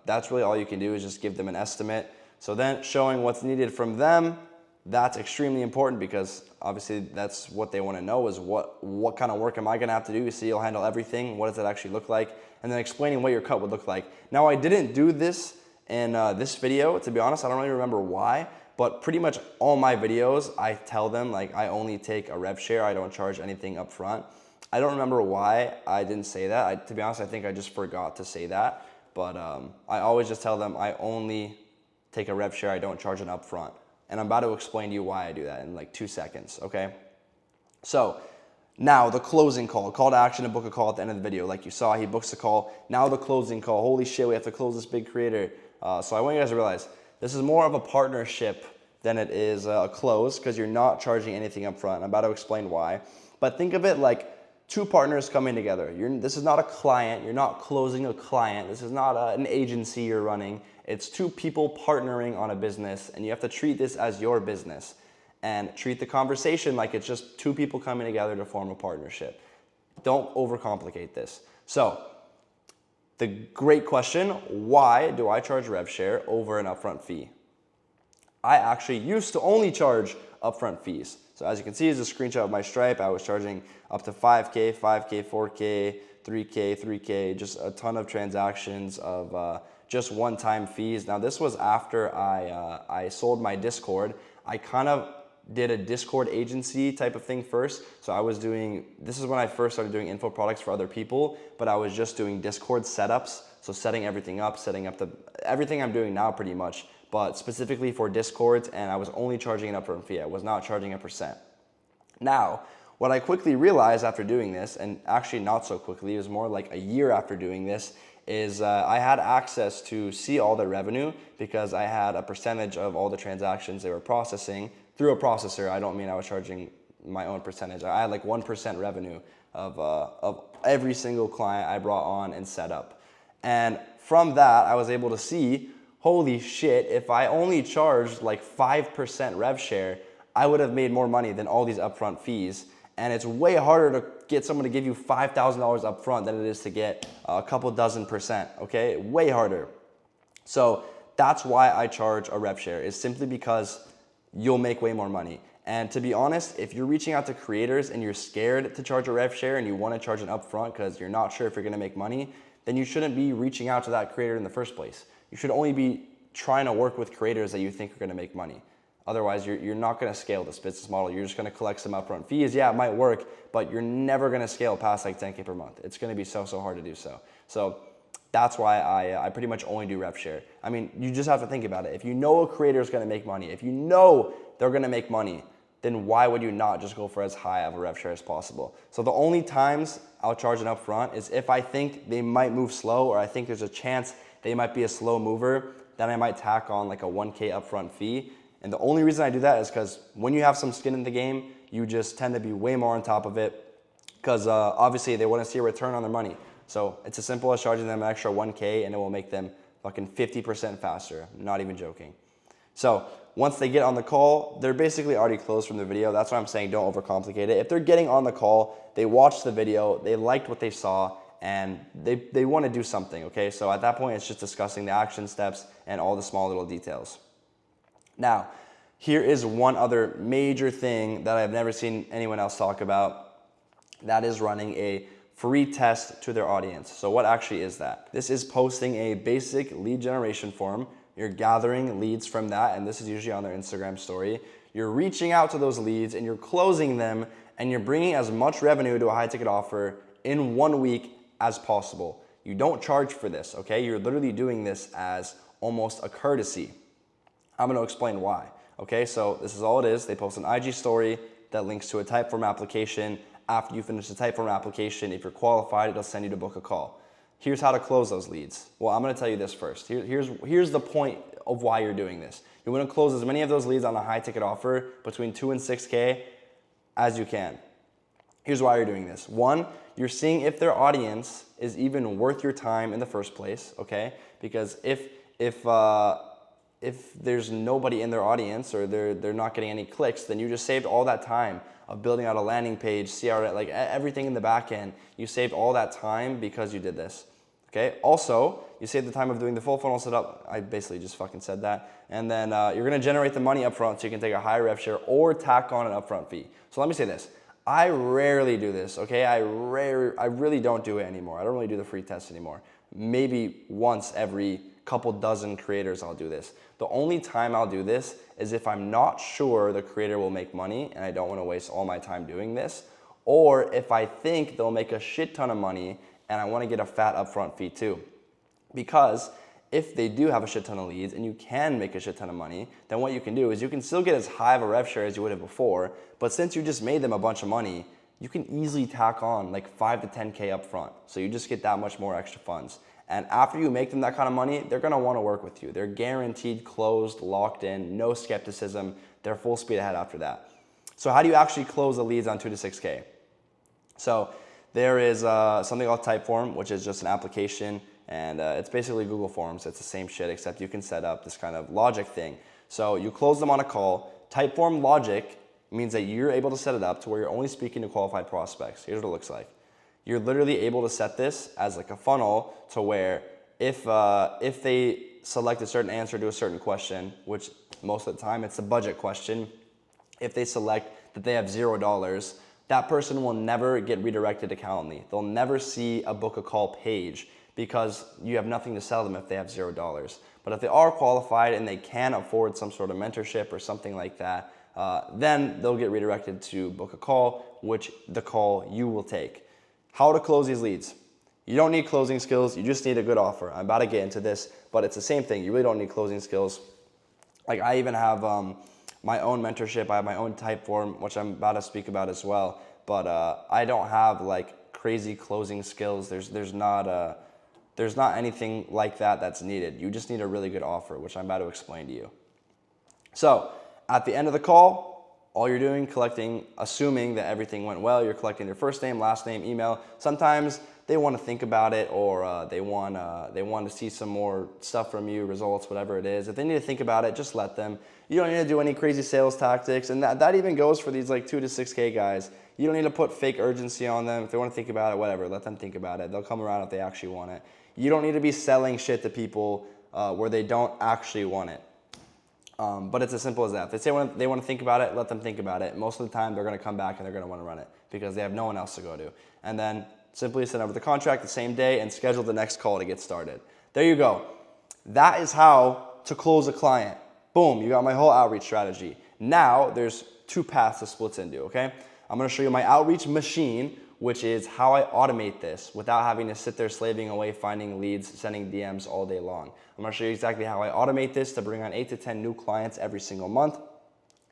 that's really all you can do is just give them an estimate. So then showing what's needed from them, that's extremely important because obviously that's what they want to know is what kind of work am I going to have to do? You see, you'll handle everything. What does that actually look like? And then explaining what your cut would look like. Now, I didn't do this in this video, to be honest. I don't really remember why, but pretty much all my videos, I tell them like I only take a rev share. I don't charge anything up front. I don't remember why I didn't say that. To be honest, I think I just forgot to say that. But I always just tell them I only take a rev share. I don't charge it up front. And I'm about to explain to you why I do that in like 2 seconds, okay? So now the closing call to action to book a call at the end of the video. Like you saw, he books the call. Now the closing call. Holy shit, we have to close this big creator. So I want you guys to realize This is more of a partnership than it is a close, because you're not charging anything up front. I'm about to explain why. But think of it like two partners coming together. This is not a client. You're not closing a client. This is not an agency you're running. It's two people partnering on a business, and you have to treat this as your business and treat the conversation like it's just two people coming together to form a partnership. Don't overcomplicate this. So the great question, why do I charge rev share over an upfront fee? I actually used to only charge upfront fees. So as you can see, is a screenshot of my Stripe. I was charging up to 5K, 5K, 4K, 3K, 3K, just a ton of transactions of just one-time fees. Now this was after I sold my Discord. I kind of did a Discord agency type of thing first. So I was doing, this is when I first started doing info products for other people, but I was just doing Discord setups. So setting everything up, setting up everything I'm doing now pretty much, but specifically for Discords, and I was only charging an upfront fee. I was not charging a percent. Now, what I quickly realized after doing this, and actually not so quickly, it was more like a year after doing this, is I had access to see all the revenue because I had a percentage of all the transactions they were processing through a processor. I don't mean I was charging my own percentage. I had like 1% revenue of every single client I brought on and set up. And from that, I was able to see, holy shit, if I only charged like 5% rev share, I would have made more money than all these upfront fees. And it's way harder to get someone to give you $5,000 upfront than it is to get a couple dozen percent, okay? Way harder. So that's why I charge a rev share, is simply because you'll make way more money. And to be honest, if you're reaching out to creators and you're scared to charge a rev share and you want to charge an upfront because you're not sure if you're going to make money, then you shouldn't be reaching out to that creator in the first place. You should only be trying to work with creators that you think are going to make money. Otherwise, you're not going to scale this business model. You're just going to collect some upfront fees. Yeah, it might work, but you're never going to scale past like 10K per month. It's going to be so hard to do so. So that's why I pretty much only do rev share. I mean, you just have to think about it. If you know a creator is going to make money, if you know they're going to make money, then why would you not just go for as high of a rev share as possible? So the only times I'll charge an upfront is if I think they might move slow, or I think there's a chance they might be a slow mover, then I might tack on like a 1K upfront fee. And the only reason I do that is because when you have some skin in the game, you just tend to be way more on top of it, because obviously they want to see a return on their money. So it's as simple as charging them an extra 1K and it will make them fucking 50% faster. I'm not even joking. So once they get on the call, they're basically already closed from the video. That's why I'm saying don't overcomplicate it. If they're getting on the call, they watched the video, they liked what they saw, and they want to do something, okay? So at that point, it's just discussing the action steps and all the small little details. Now, here is one other major thing that I've never seen anyone else talk about. That is running a free test to their audience. So what actually is that? This is posting a basic lead generation form. You're gathering leads from that, and this is usually on their Instagram story. You're reaching out to those leads and you're closing them, and you're bringing as much revenue to a high ticket offer in 1 week as possible. You don't charge for this, okay? You're literally doing this as almost a courtesy. I'm gonna explain why, okay? So this is all it is. They post an IG story that links to a Typeform application. After you finish the Typeform application, if you're qualified, it'll send you to book a call. Here's how to close those leads. Well, I'm gonna tell you this first. Here's the point of why you're doing this. You wanna close as many of those leads on a high ticket offer between 2 and 6K as you can. Here's why you're doing this. One, you're seeing if their audience is even worth your time in the first place, okay? Because if there's nobody in their audience, or they're not getting any clicks, then you just saved all that time of building out a landing page, CRM, like everything in the back end. You saved all that time because you did this, okay? Also, you saved the time of doing the full funnel setup. I basically just fucking said that. And then you're gonna generate the money up front so you can take a high rev share or tack on an upfront fee. So let me say this. I rarely do this, okay? I really don't do it anymore. I don't really do the free test anymore. Maybe once every couple dozen creators I'll do this. The only time I'll do this is if I'm not sure the creator will make money and I don't want to waste all my time doing this, or if I think they'll make a shit ton of money and I want to get a fat upfront fee too. Because if they do have a shit ton of leads and you can make a shit ton of money, then what you can do is you can still get as high of a rev share as you would have before, but since you just made them a bunch of money, you can easily tack on like 5 to 10K up front. So you just get that much more extra funds. And after you make them that kind of money, they're gonna wanna work with you. They're guaranteed closed, locked in, no skepticism. They're full speed ahead after that. So how do you actually close the leads on 2 to 6K? So there is something called Typeform, which is just an application, and it's basically Google Forms. It's the same shit, except you can set up this kind of logic thing. So you close them on a call. Typeform logic means that you're able to set it up to where you're only speaking to qualified prospects. Here's what it looks like. You're literally able to set this as like a funnel to where if they select a certain answer to a certain question, which most of the time it's a budget question, if they select that they have $0, that person will never get redirected to Calendly. They'll never see a book a call page because you have nothing to sell them if they have $0. But if they are qualified and they can afford some sort of mentorship or something like that, then they'll get redirected to book a call, which the call you will take. How to close these leads. You don't need closing skills, you just need a good offer. I'm about to get into this, but it's the same thing. You really don't need closing skills. Like I even have my own mentorship, I have my own Typeform, which I'm about to speak about as well. But I don't have like crazy closing skills. There's not anything like that that's needed. You just need a really good offer, which I'm about to explain to you. So at the end of the call, all you're doing, assuming that everything went well, you're collecting their first name, last name, email. Sometimes they want to think about it, or they want to see some more stuff from you, results, whatever it is. If they need to think about it, just let them. You don't need to do any crazy sales tactics, and that even goes for these like 2 to 6K guys. You don't need to put fake urgency on them. If they want to think about it, whatever, let them think about it. They'll come around if they actually want it. You don't need to be selling shit to people where they don't actually want it. But it's as simple as that. If they say they want to think about it, let them think about it. Most of the time, they're going to come back and they're going to want to run it because they have no one else to go to. And then simply send over the contract the same day and schedule the next call to get started. There you go. That is how to close a client. Boom, you got my whole outreach strategy. Now, there's 2 paths to splits into, okay? I'm going to show you my outreach machine, which is how I automate this without having to sit there slaving away, finding leads, sending DMs all day long. I'm gonna show you exactly how I automate this to bring on 8 to 10 new clients every single month.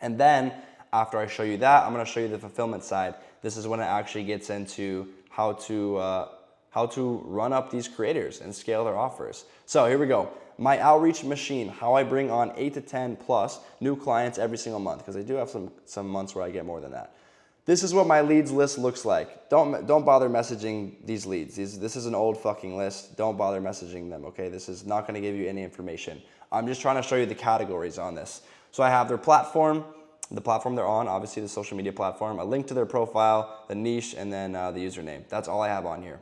And then after I show you that, I'm gonna show you the fulfillment side. This is when it actually gets into how to run up these creators and scale their offers. So here we go. My outreach machine, how I bring on 8 to 10 plus new clients every single month, because I do have some months where I get more than that. This is what my leads list looks like. Don't bother messaging these leads. This is an old fucking list. Don't bother messaging them, okay? This is not gonna give you any information. I'm just trying to show you the categories on this. So I have their platform, the platform they're on, obviously the social media platform, a link to their profile, the niche, and then the username. That's all I have on here.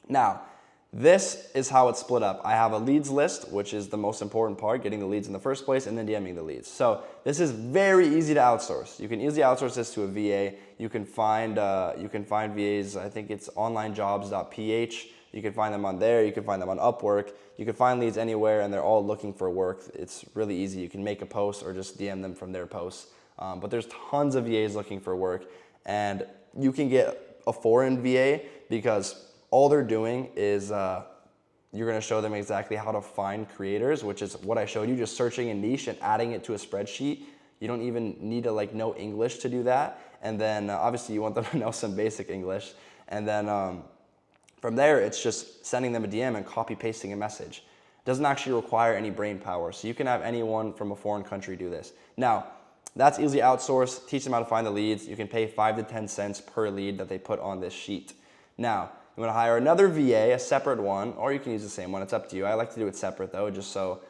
Now, this is how it's split up. I have a leads list, which is the most important part, getting the leads in the first place, and then DMing the leads. So this is very easy to outsource. You can easily outsource this to a VA. You can find VAs, I think it's onlinejobs.ph. You can find them on there. You can find them on Upwork. You can find leads anywhere, and they're all looking for work. It's really easy. You can make a post or just DM them from their posts. But there's tons of VAs looking for work, and you can get a foreign VA because all they're doing is you're gonna show them exactly how to find creators, which is what I showed you, just searching a niche and adding it to a spreadsheet. You don't even need to like know English to do that. And then obviously you want them to know some basic English. And then from there, it's just sending them a DM and copy pasting a message. It doesn't actually require any brain power. So you can have anyone from a foreign country do this. Now, that's easily outsourced. Teach them how to find the leads. You can pay 5 to 10 cents per lead that they put on this sheet. Now, you want to hire another VA, a separate one, or you can use the same one. It's up to you. I like to do it separate though, just so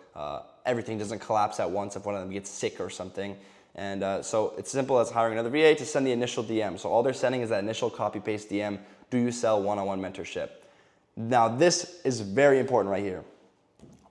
everything doesn't collapse at once if one of them gets sick or something. And so it's simple as hiring another VA to send the initial DM. So all they're sending is that initial copy-paste DM. Do you sell one-on-one mentorship? Now this is very important right here.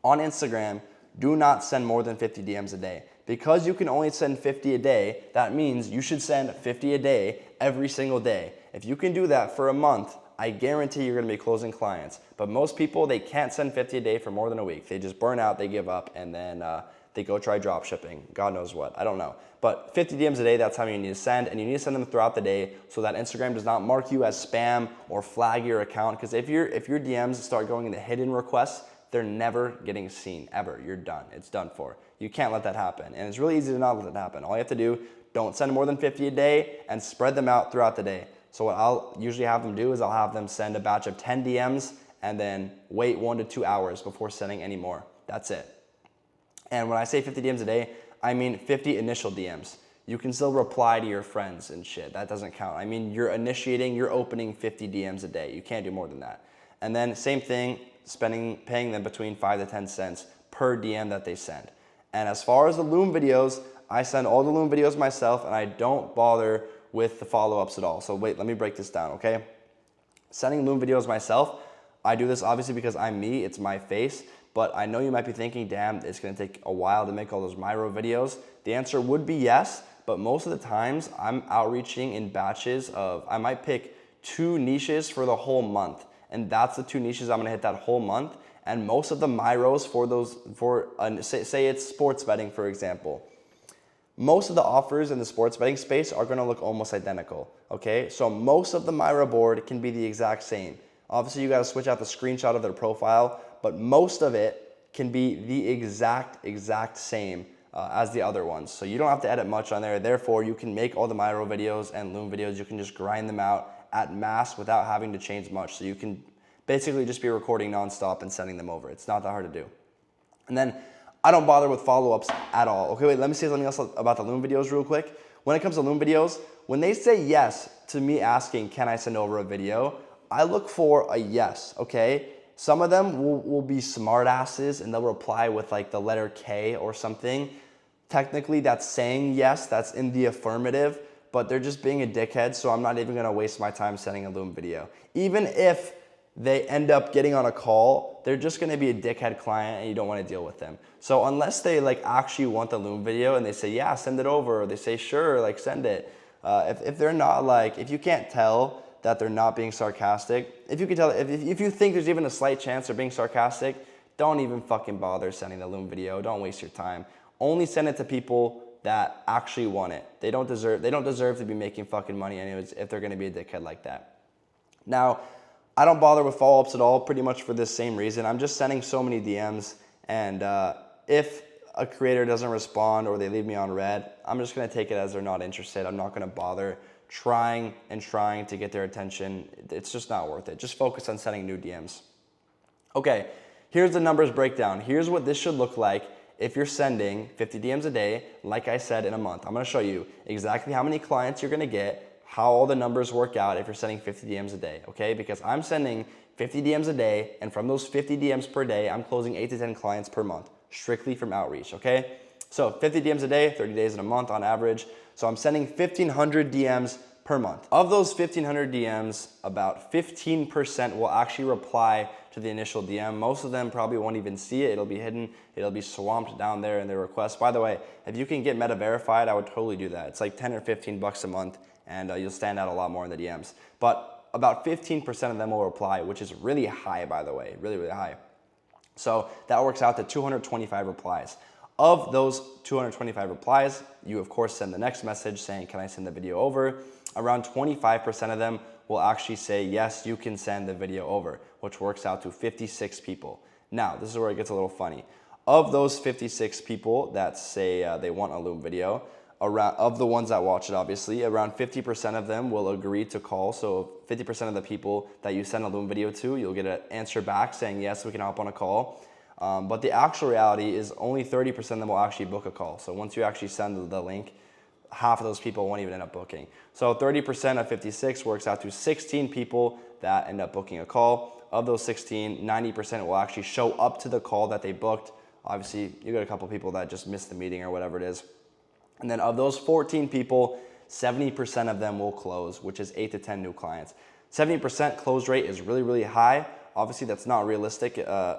On Instagram, do not send more than 50 DMs a day. Because you can only send 50 a day, that means you should send 50 a day every single day. If you can do that for a month, I guarantee you're gonna be closing clients. But most people, they can't send 50 a day for more than a week. They just burn out, they give up, and then they go try drop shipping. God knows what, I don't know. But 50 DMs a day, that's how many you need to send, and you need to send them throughout the day so that Instagram does not mark you as spam or flag your account. Because if your DMs start going into hidden requests, they're never getting seen, ever. You're done, it's done for. You can't let that happen. And it's really easy to not let that happen. All you have to do, don't send more than 50 a day and spread them out throughout the day. So what I'll usually have them do is I'll have them send a batch of 10 DMs and then wait 1 to 2 hours before sending any more. That's it. And when I say 50 DMs a day, I mean 50 initial DMs. You can still reply to your friends and shit. That doesn't count. I mean, you're opening 50 DMs a day. You can't do more than that. And then same thing, paying them between 5 to 10 cents per DM that they send. And as far as the Loom videos, I send all the Loom videos myself, and I don't bother with the follow-ups at all. So wait, let me break this down, okay? Sending Loom videos myself, I do this obviously because I'm me, it's my face, but I know you might be thinking, damn, it's gonna take a while to make all those Miro videos. The answer would be yes, but most of the times I'm outreaching in batches of, I might pick 2 niches for the whole month, and that's the 2 niches I'm gonna hit that whole month. And most of the Miros say it's sports betting, for example. Most of the offers in the sports betting space are gonna look almost identical, okay? So most of the Miro board can be the exact same. Obviously, you gotta switch out the screenshot of their profile, but most of it can be the exact same as the other ones. So you don't have to edit much on there. Therefore, you can make all the Miro videos and Loom videos. You can just grind them out at mass without having to change much. So you can basically just be recording nonstop and sending them over. It's not that hard to do. And then I don't bother with follow-ups at all. Okay, wait, let me say something else about the Loom videos real quick. When it comes to Loom videos, when they say yes to me asking, can I send over a video, I look for a yes, okay? Some of them will be smart asses and they'll reply with like the letter K or something. Technically that's saying yes, that's in the affirmative, but they're just being a dickhead, so I'm not even gonna waste my time sending a Loom video. Even if they end up getting on a call, they're just gonna be a dickhead client and you don't wanna deal with them. So unless they like actually want the Loom video and they say, yeah, send it over, or they say, sure, like send it. If they're not like, if you can't tell that they're not being sarcastic, if you can tell, if you think there's even a slight chance they're being sarcastic, don't even fucking bother sending the Loom video, don't waste your time. Only send it to people that actually want it. They don't deserve to be making fucking money anyways if they're gonna be a dickhead like that. Now, I don't bother with follow-ups at all, pretty much for this same reason. I'm just sending so many DMs, and if a creator doesn't respond or they leave me on red, I'm just gonna take it as they're not interested. I'm not gonna bother trying to get their attention. It's just not worth it. Just focus on sending new DMs. Okay, here's the numbers breakdown. Here's what this should look like if you're sending 50 DMs a day, like I said, in a month. I'm gonna show you exactly how many clients you're gonna get, how all the numbers work out if you're sending 50 DMs a day, okay? Because I'm sending 50 DMs a day, and from those 50 DMs per day, I'm closing 8 to 10 clients per month, strictly from outreach, okay? So 50 DMs a day, 30 days in a month on average. So I'm sending 1,500 DMs per month. Of those 1,500 DMs, about 15% will actually reply to the initial DM. Most of them probably won't even see it. It'll be hidden. It'll be swamped down there in their requests. By the way, if you can get meta verified, I would totally do that. It's like 10 or 15 bucks a month, and you'll stand out a lot more in the DMs. But about 15% of them will reply, which is really high, by the way, really, really high. So that works out to 225 replies. Of those 225 replies, you of course send the next message saying, can I send the video over? Around 25% of them will actually say, yes, you can send the video over, which works out to 56 people. Now, this is where it gets a little funny. Of those 56 people that say they want a Loom video, of the ones that watch it, obviously, around 50% of them will agree to call. So 50% of the people that you send a Loom video to, you'll get an answer back saying, yes, we can hop on a call. But the actual reality is only 30% of them will actually book a call. So once you actually send the link, half of those people won't even end up booking. So 30% of 56 works out to 16 people that end up booking a call. Of those 16, 90% will actually show up to the call that they booked. Obviously, you got a couple people that just missed the meeting or whatever it is. And then of those 14 people, 70% of them will close, which is 8 to 10 new clients. 70% close rate is really, really high. Obviously, that's not realistic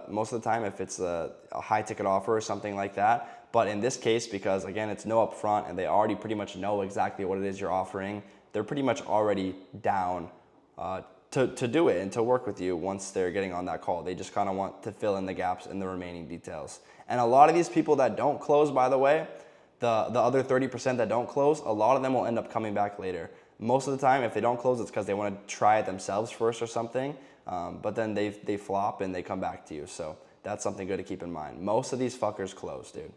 most of the time if it's a high ticket offer or something like that. But in this case, because again, it's no upfront and they already pretty much know exactly what it is you're offering, they're pretty much already down to do it and to work with you once they're getting on that call. They just kind of want to fill in the gaps in the remaining details. And a lot of these people that don't close, by the way, the other 30% that don't close, a lot of them will end up coming back later. Most of the time, if they don't close, it's because they want to try it themselves first or something. But then they flop and they come back to you. So that's something good to keep in mind. Most of these fuckers close, dude.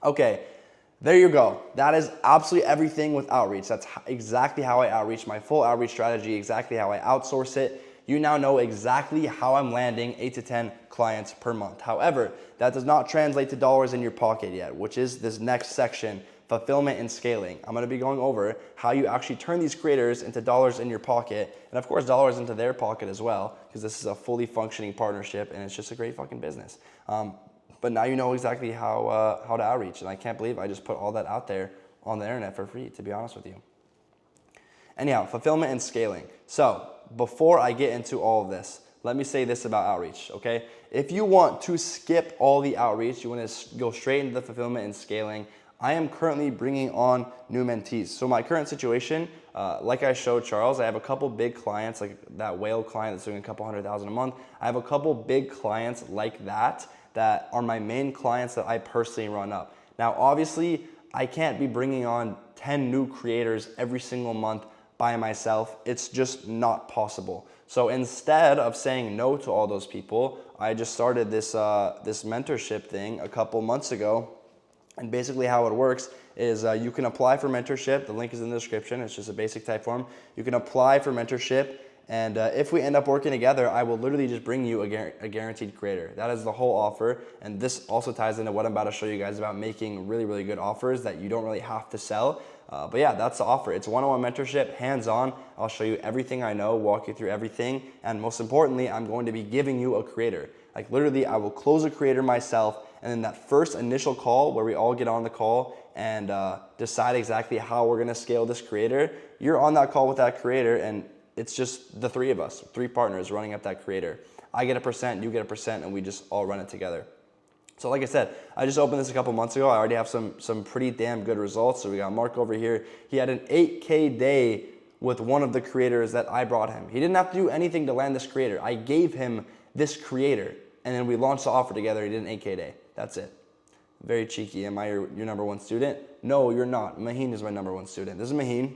Okay, there you go. That is absolutely everything with outreach. That's exactly how I outreach, my full outreach strategy, exactly how I outsource it. you now know exactly how I'm landing 8 to 10 clients per month. However, that does not translate to dollars in your pocket yet, which is this next section, fulfillment and scaling. I'm gonna be going over how you actually turn these creators into dollars in your pocket, and of course dollars into their pocket as well, because this is a fully functioning partnership and it's just a great fucking business. But now you know exactly how to outreach, and I can't believe I just put all that out there on the internet for free, to be honest with you. Anyhow, fulfillment and scaling. So before I get into all of this, let me say this about outreach, okay? If you want to skip all the outreach, you want to go straight into the fulfillment and scaling, I am currently bringing on new mentees. So my current situation, like I showed Charles, I have a couple big clients, like that whale client that's doing a couple $100,000 a month. I have a couple big clients like that are my main clients that I personally run up. Now, obviously, I can't be bringing on 10 new creators every single month by myself. It's just not possible. So instead of saying no to all those people, I just started this mentorship thing a couple months ago. And basically how it works is you can apply for mentorship. The link is in the description. It's just a basic type form. You can apply for mentorship. And if we end up working together, I will literally just bring you a guaranteed creator. That is the whole offer. And this also ties into what I'm about to show you guys about making really, really good offers that you don't really have to sell. But yeah, that's the offer. It's one-on-one mentorship, hands-on. I'll show you everything I know, walk you through everything. And most importantly, I'm going to be giving you a creator. Like literally, I will close a creator myself. And then that first initial call where we all get on the call and decide exactly how we're gonna scale this creator, you're on that call with that creator and it's just the three of us, three partners running up that creator. I get a percent, you get a percent, and we just all run it together. So like I said, I just opened this a couple months ago. I already have some pretty damn good results. So we got Mark over here. He had an 8K day with one of the creators that I brought him. He didn't have to do anything to land this creator. I gave him this creator and then we launched the offer together. He did an 8K day. That's it. Very cheeky. Am I your number one student? No, you're not. Maheen is my number one student. This is Maheen.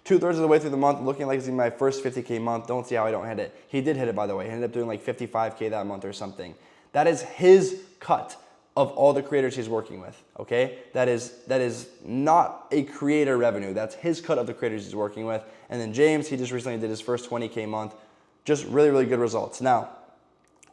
2/3 of the way through the month, looking like it's my first 50K month. Don't see how I don't hit it. He did hit it, by the way. He ended up doing like 55K that month or something. That is his cut of all the creators he's working with, okay? That is not a creator revenue. That's his cut of the creators he's working with. And then James, he just recently did his first 20K month. Just really, really good results. Now,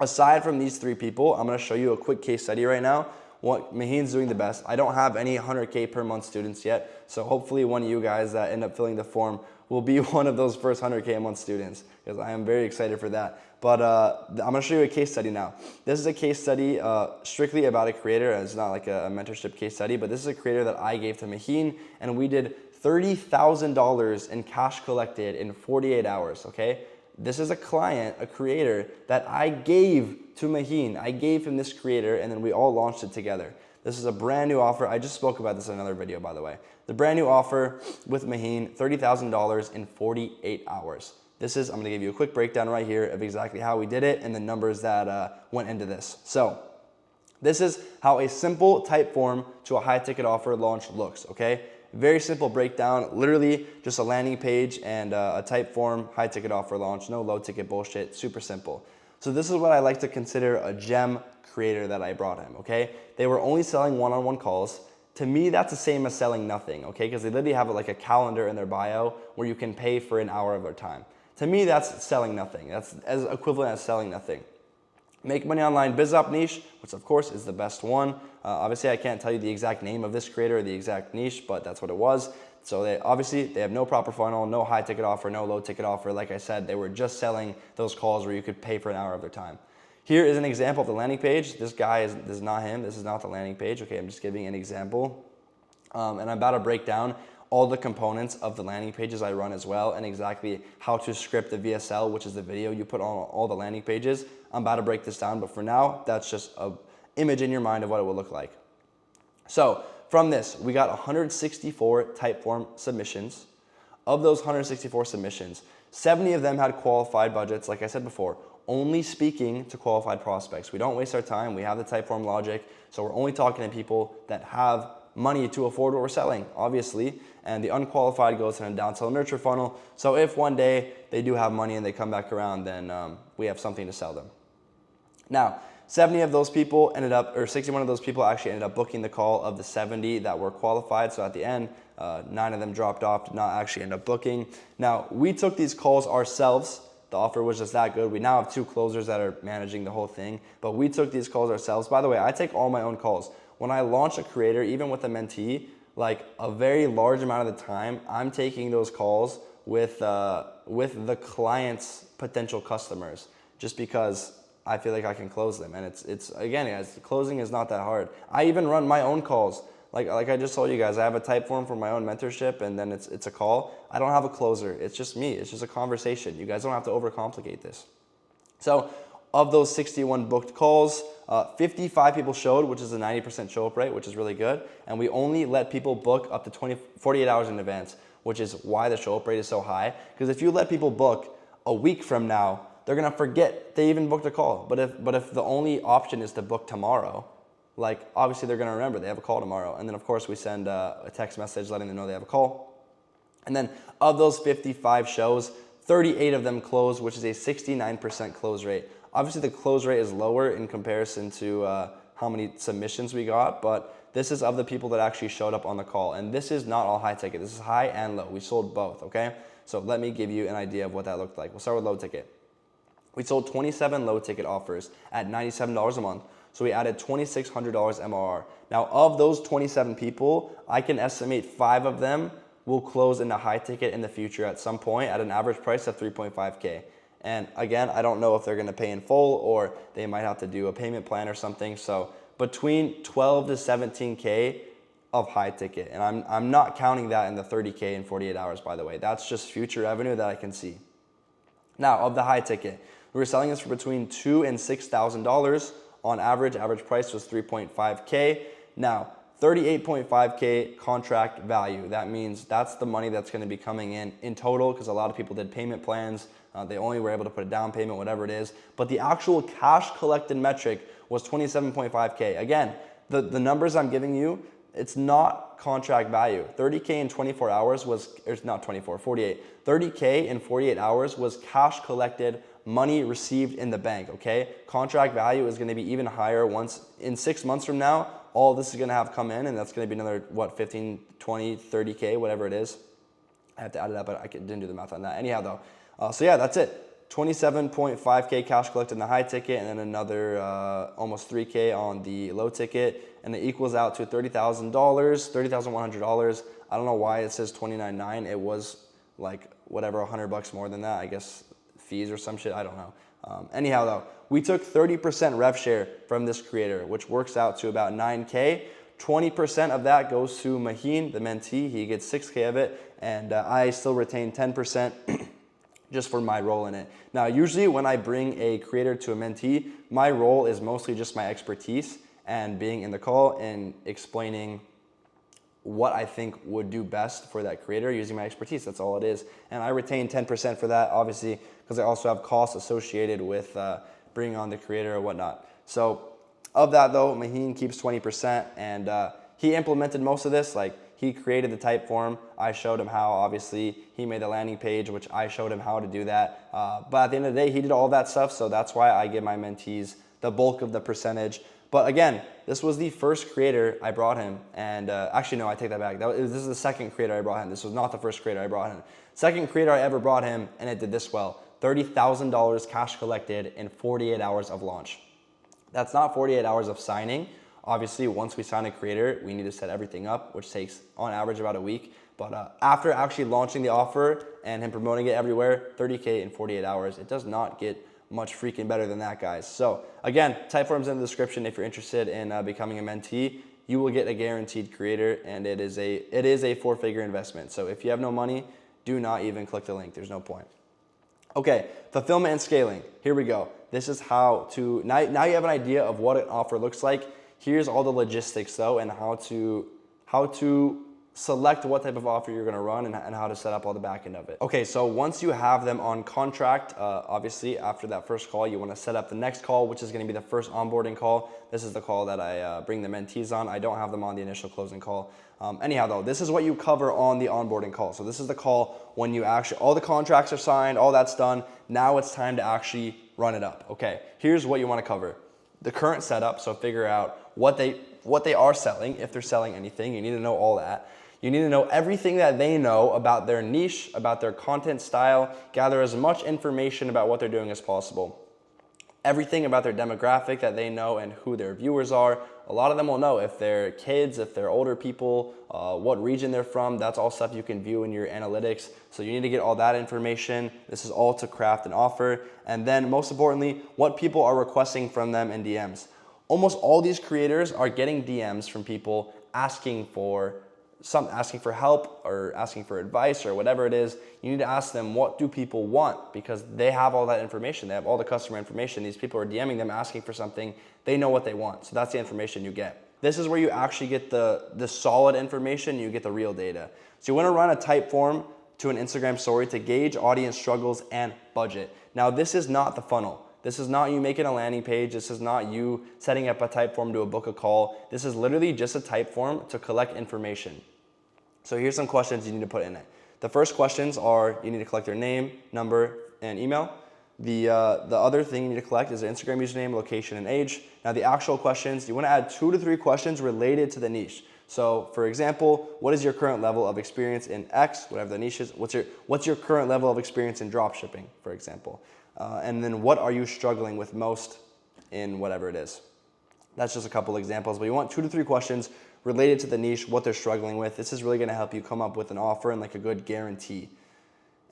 aside from these three people, I'm gonna show you a quick case study right now. What Maheen's doing the best. I don't have any 100K per month students yet, so hopefully one of you guys that end up filling the form will be one of those first 100K a month students, because I am very excited for that. But I'm gonna show you a case study now. This is a case study strictly about a creator. It's not like a mentorship case study, but this is a creator that I gave to Maheen, and we did $30,000 in cash collected in 48 hours, okay? This is a client, a creator that I gave to Maheen. I gave him this creator and then we all launched it together. This is a brand new offer. I just spoke about this in another video, by the way. The brand new offer with Maheen, $30,000 in 48 hours. I'm gonna give you a quick breakdown right here of exactly how we did it and the numbers that went into this. So this is how a simple type form to a high ticket offer launch looks, okay? Very simple breakdown, literally just a landing page and a type form, high ticket offer launch, no low ticket bullshit, super simple. So this is what I like to consider a gem creator that I brought him, okay? They were only selling one-on-one calls. To me, that's the same as selling nothing, okay? Because they literally have like a calendar in their bio where you can pay for an hour of their time. To me, that's selling nothing. That's as equivalent as selling nothing. Make money online biz op niche, which of course is the best one. Obviously, I can't tell you the exact name of this creator or the exact niche, but that's what it was. So they have no proper funnel, no high ticket offer, no low ticket offer. Like I said, they were just selling those calls where you could pay for an hour of their time. Here is an example of the landing page. This is not him. This is not the landing page. Okay, I'm just giving an example. And I'm about to break down all the components of the landing pages I run as well and exactly how to script the VSL, which is the video you put on all the landing pages. I'm about to break this down, but for now, that's just an image in your mind of what it will look like. So from this, we got 164 type form submissions. Of those 164 submissions, 70 of them had qualified budgets, like I said before, only speaking to qualified prospects. We don't waste our time. We have the type form logic, so we're only talking to people that have money to afford what we're selling, obviously, and the unqualified goes in a downsell nurture funnel. So if one day they do have money and they come back around, then we have something to sell them. Now, 70 of those people ended up, or 61 of those people actually ended up booking the call of the 70 that were qualified. So at the end, 9 of them dropped off, did not actually end up booking. Now, we took these calls ourselves The offer was just that good. We now have 2 closers that are managing the whole thing, but we took these calls ourselves. By the way, I take all my own calls. When I launch a creator, even with a mentee, like a very large amount of the time, I'm taking those calls with the client's potential customers, just because I feel like I can close them. And it's again, guys, closing is not that hard. I even run my own calls. Like I just told you guys, I have a type form for my own mentorship, and then it's a call. I don't have a closer. It's just me. It's just a conversation. You guys don't have to overcomplicate this. So of those 61 booked calls, 55 people showed, which is a 90% show up rate, which is really good. And we only let people book up to 48 hours in advance, which is why the show up rate is so high. Because if you let people book a week from now, they're gonna forget they even booked a call. But if the only option is to book tomorrow, like obviously they're gonna remember they have a call tomorrow. And then of course we send a text message letting them know they have a call. And then of those 55 shows, 38 of them closed, which is a 69% close rate. Obviously the close rate is lower in comparison to how many submissions we got, but this is of the people that actually showed up on the call. And this is not all high ticket, this is high and low. We sold both, okay? So let me give you an idea of what that looked like. We'll start with low ticket. We sold 27 low ticket offers at $97 a month. So we added $2,600 MRR. Now of those 27 people, I can estimate 5 of them will close in the high ticket in the future at some point at an average price of 3.5K. And again, I don't know if they're gonna pay in full or they might have to do a payment plan or something. So between 12 to 17K of high ticket. And I'm not counting that in the 30K in 48 hours, by the way. That's just future revenue that I can see. Now of the high ticket, we were selling this for between $2,000 and $6,000 on average. Average price was 3.5K. Now, 38.5K contract value. That means that's the money that's going to be coming in total, because a lot of people did payment plans. They only were able to put a down payment, whatever it is. But the actual cash collected metric was 27.5K. Again, the numbers I'm giving you, it's not contract value. 30K in 24 hours was, or not 24, 48. 30K in 48 hours was cash collected, money received in the bank, okay? Contract value is gonna be even higher once, in 6 months from now, all this is gonna have come in, and that's gonna be another, what, 15, 20, 30K, whatever it is. I have to add it up, but I didn't do the math on that. Anyhow though, so yeah, that's it. 27.5K cash collected in the high ticket, and then another almost 3K on the low ticket, and it equals out to $30,000, $30,100. I don't know why it says 29.9. It was like whatever, $100 more than that, I guess fees or some shit, I don't know. Anyhow though, we took 30% rev share from this creator, which works out to about 9K. 20% of that goes to Maheen, the mentee. He gets 6K of it, and I still retain 10% just for my role in it. Now, usually when I bring a creator to a mentee, my role is mostly just my expertise and being in the call and explaining what I think would do best for that creator using my expertise. That's all it is. And I retain 10% for that, obviously, because I also have costs associated with bringing on the creator or whatnot. So of that though, Maheen keeps 20%, and he implemented most of this. Like, he created the type form. I showed him how, obviously. He made the landing page, which I showed him how to do that. But at the end of the day, he did all that stuff. So that's why I give my mentees the bulk of the percentage. But again, this was the first creator I brought him. And actually, no, I take that back. This is the second creator I brought him. This was not the first creator I brought him. Second creator I ever brought him, and it did this well. $30,000 cash collected in 48 hours of launch. That's not 48 hours of signing. Obviously, once we sign a creator, we need to set everything up, which takes on average about a week. But after actually launching the offer and him promoting it everywhere, 30K in 48 hours, it does not get much freaking better than that, guys. So again, Typeform's in the description if you're interested in becoming a mentee. You will get a guaranteed creator, and it is a 4-figure investment. So if you have no money, do not even click the link. There's no point. Okay, fulfillment and scaling. Here we go. This is how to, now you have an idea of what an offer looks like. Here's all the logistics though, and how to select what type of offer you're gonna run, and how to set up all the back end of it. Okay, so once you have them on contract, obviously after that first call, you wanna set up the next call, which is gonna be the first onboarding call. This is the call that I bring the mentees on. I don't have them on the initial closing call. Anyhow though, this is what you cover on the onboarding call. So this is the call when you actually, all the contracts are signed, all that's done. Now it's time to actually run it up. Okay, here's what you wanna cover. The current setup, so figure out what they are selling, if they're selling anything. You need to know all that. You need to know everything that they know about their niche, about their content style, gather as much information about what they're doing as possible. Everything about their demographic that they know and who their viewers are. A lot of them will know if they're kids, if they're older people, what region they're from. That's all stuff you can view in your analytics. So you need to get all that information. This is all to craft an offer. And then most importantly, what people are requesting from them in DMs. Almost all these creators are getting DMs from people asking for help or asking for advice or whatever it is. You need to ask them, what do people want? Because they have all that information. They have all the customer information. These people are DMing them asking for something. They know what they want. So that's the information you get. This is where you actually get the solid information. You get the real data. So you want to run a type form to an Instagram story to gauge audience struggles and budget. Now, this is not the funnel. This is not you making a landing page. This is not you setting up a type form to book a call. This is literally just a type form to collect information. So here's some questions you need to put in it. The first questions are, you need to collect their name, number, and email. The other thing you need to collect is their Instagram username, location, and age. Now the actual questions, you want to add 2 to 3 questions related to the niche. So for example, what is your current level of experience in X, whatever the niche is? What's your current level of experience in drop shipping, for example? And then what are you struggling with most in whatever it is? That's just a couple examples, but you want 2 to 3 questions related to the niche, what they're struggling with. This is really going to help you come up with an offer and like a good guarantee.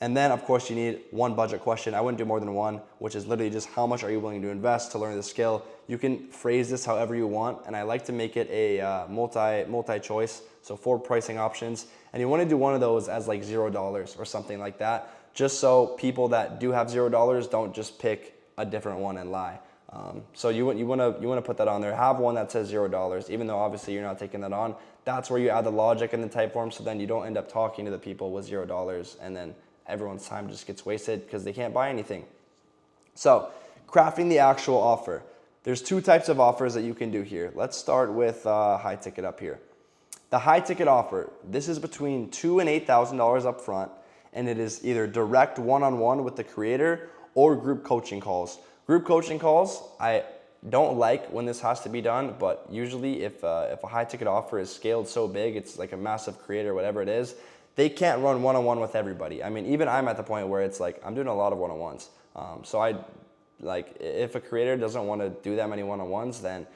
And then of course you need 1 budget question. I wouldn't do more than 1, which is literally just how much are you willing to invest to learn the skill. You can phrase this however you want, and I like to make it a multi-choice, so 4 pricing options. And you want to do one of those as like $0 or something like that, just so people that do have $0 don't just pick a different one and lie. So you want to put that on there. Have one that says $0, even though obviously you're not taking that on. That's where you add the logic in the type form, so then you don't end up talking to the people with $0, and then everyone's time just gets wasted because they can't buy anything. So crafting the actual offer. There's 2 types of offers that you can do here. Let's start with high ticket up here. The high ticket offer, this is between $2,000 and $8,000 up front, and it is either direct one-on-one with the creator or group coaching calls. Group coaching calls, I don't like when this has to be done, but usually if a high ticket offer is scaled so big, it's like a massive creator, whatever it is, they can't run one-on-one with everybody. I mean, even I'm at the point where it's like, I'm doing a lot of one-on-ones. If a creator doesn't want to do that many one-on-ones, then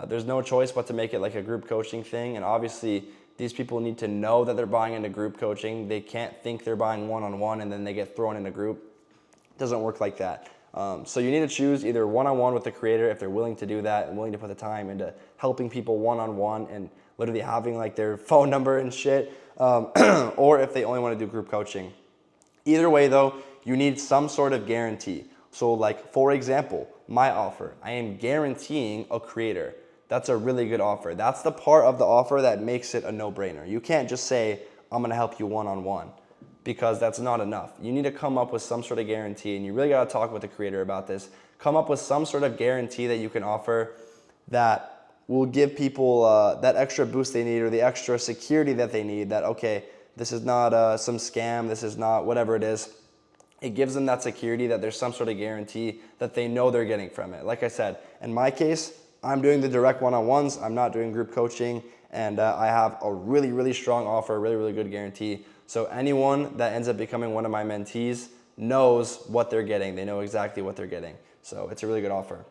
there's no choice but to make it like a group coaching thing. And obviously these people need to know that they're buying into group coaching. They can't think they're buying one-on-one and then they get thrown in a group. It doesn't work like that. So you need to choose either one-on-one with the creator if they're willing to do that and willing to put the time into helping people one-on-one and literally having like their phone number and shit, or if they only want to do group coaching. Either way though, you need some sort of guarantee. So like, for example, my offer, I am guaranteeing a creator. That's a really good offer. That's the part of the offer that makes it a no-brainer. You can't just say, I'm going to help you one-on-one, because that's not enough. You need to come up with some sort of guarantee, and you really got to talk with the creator about this. Come up with some sort of guarantee that you can offer that will give people that extra boost they need, or the extra security that they need, that, okay, this is not some scam, this is not whatever it is. It gives them that security that there's some sort of guarantee that they know they're getting from it. Like I said, in my case, I'm doing the direct one-on-ones, I'm not doing group coaching, and I have a really, really strong offer, really, really good guarantee. So anyone that ends up becoming one of my mentees knows what they're getting. They know exactly what they're getting. So it's a really good offer.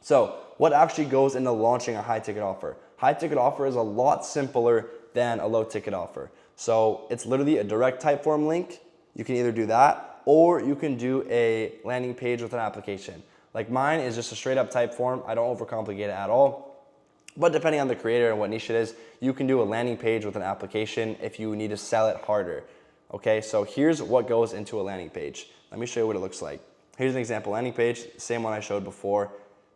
So what actually goes into launching a high ticket offer? High ticket offer is a lot simpler than a low ticket offer. So it's literally a direct type form link. You can either do that, or you can do a landing page with an application. Like mine is just a straight up type form. I don't overcomplicate it at all. But depending on the creator and what niche it is, you can do a landing page with an application if you need to sell it harder. Okay, so here's what goes into a landing page. Let me show you what it looks like. Here's an example landing page, same one I showed before.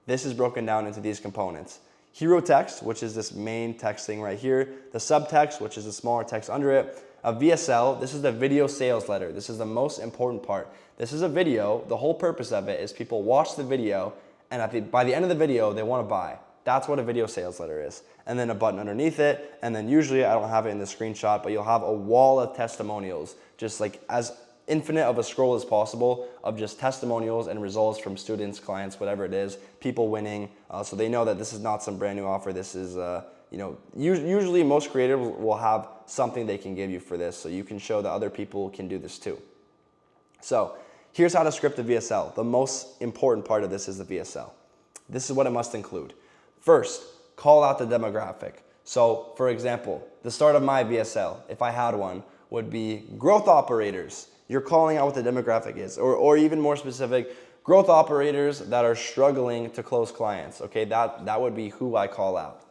This is broken down into these components. Hero text, which is this main text thing right here. The subtext, which is the smaller text under it. A VSL, this is the video sales letter. This is the most important part. This is a video. The whole purpose of it is people watch the video, and by the end of the video, they want to buy. That's what a video sales letter is. And then a button underneath it. And then usually, I don't have it in the screenshot, but you'll have a wall of testimonials, just like as infinite of a scroll as possible of just testimonials and results from students, clients, whatever it is, people winning. So they know that this is not some brand new offer. This is usually most creators will have something they can give you for this, so you can show that other people can do this too. So here's how to script a VSL. The most important part of this is the VSL. This is what it must include. First, call out the demographic. So for example, the start of my VSL, if I had one, would be growth operators. You're calling out what the demographic is, or even more specific, growth operators that are struggling to close clients. Okay, that would be who I call out.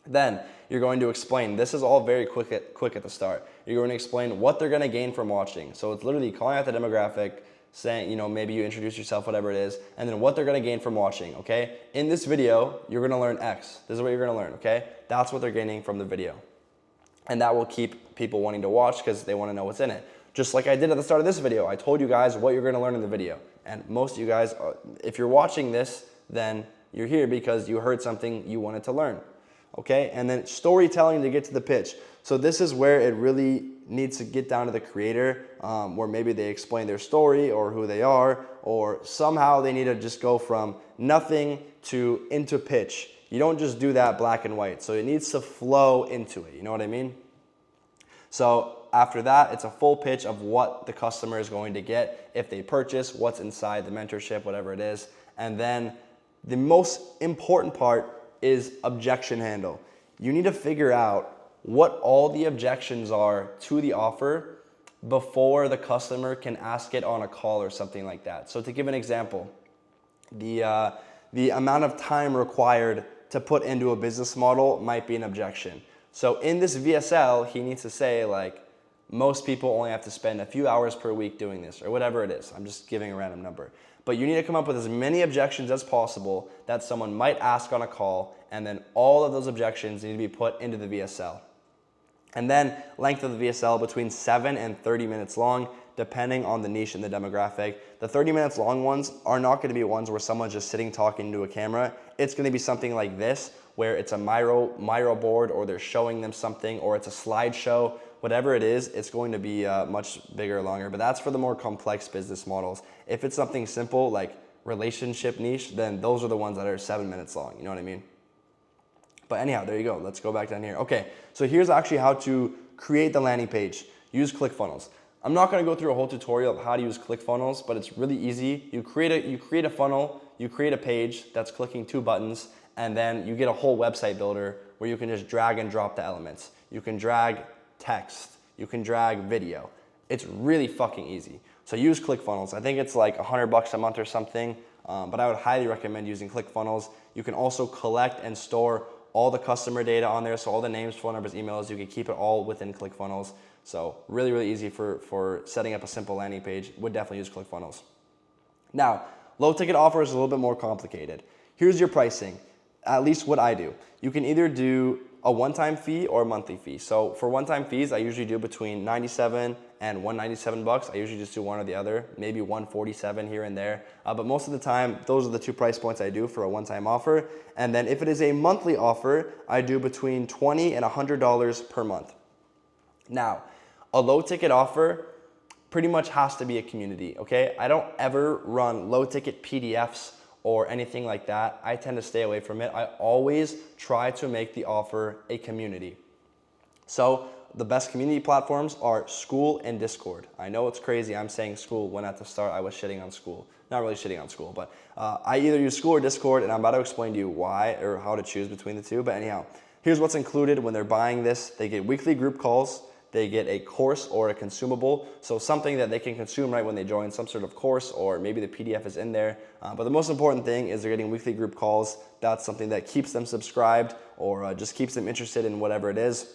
Then you're going to explain, this is all very quick at the start. You're going to explain what they're going to gain from watching. So it's literally calling out the demographic, saying, maybe you introduce yourself, whatever it is, and then what they're going to gain from watching, okay? In this video, you're going to learn X. This is what you're going to learn, okay? That's what they're gaining from the video. And that will keep people wanting to watch because they want to know what's in it. Just like I did at the start of this video, I told you guys what you're going to learn in the video. And most of you guys, if you're watching this, then you're here because you heard something you wanted to learn. Okay, and then storytelling to get to the pitch. So this is where it really needs to get down to the creator, where maybe they explain their story or who they are, or somehow they need to just go from nothing to into pitch. You don't just do that black and white. So it needs to flow into it. You know what I mean? So after that, it's a full pitch of what the customer is going to get if they purchase, what's inside the mentorship, whatever it is. And then the most important part is objection handle. You need to figure out what all the objections are to the offer before the customer can ask it on a call or something like that. So to give an example, the amount of time required to put into a business model might be an objection. So in this VSL, he needs to say like, most people only have to spend a few hours per week doing this, or whatever it is. I'm just giving a random number. But you need to come up with as many objections as possible that someone might ask on a call, and then all of those objections need to be put into the VSL. And then length of the VSL between 7 and 30 minutes long, depending on the niche and the demographic. The 30 minutes long ones are not going to be ones where someone's just sitting talking to a camera. It's going to be something like this, where it's a Miro board, or they're showing them something, or it's a slideshow. Whatever it is, it's going to be much bigger or longer, but that's for the more complex business models. If it's something simple like relationship niche, then those are the ones that are 7 minutes long, you know what I mean? But anyhow, there you go. Let's go back down here. Okay, so here's actually how to create the landing page. Use ClickFunnels. I'm not gonna go through a whole tutorial of how to use ClickFunnels, but it's really easy. You create a funnel, you create a page that's clicking 2 buttons, and then you get a whole website builder where you can just drag and drop the elements. You can drag text, you can drag video. It's really fucking easy. So use ClickFunnels. I think it's like $100 a month or something, but I would highly recommend using ClickFunnels. You can also collect and store all the customer data on there, so all the names, phone numbers, emails, you can keep it all within ClickFunnels. So really, really easy for setting up a simple landing page. Would definitely use ClickFunnels. Now, low ticket offer is a little bit more complicated. Here's your pricing, at least what I do. You can either do a one-time fee or a monthly fee. So for one-time fees, I usually do between 97 and 197 bucks. I usually just do one or the other, maybe 147 here and there. But most of the time, those are the 2 price points I do for a one-time offer. And then if it is a monthly offer, I do between $20 and $100 per month. Now, a low ticket offer pretty much has to be a community, okay? I don't ever run low ticket PDFs or anything like that. I tend to stay away from it. I always try to make the offer a community. So the best community platforms are School and Discord. I know it's crazy I'm saying School when at the start I was shitting on School. Not really shitting on School, but I either use School or Discord, and I'm about to explain to you why or how to choose between the two. But anyhow, here's what's included when they're buying this. They get weekly group calls. They get a course or a consumable, so something that they can consume right when they join, some sort of course, or maybe the PDF is in there. But the most important thing is they're getting weekly group calls. That's something that keeps them subscribed, or just keeps them interested in whatever it is.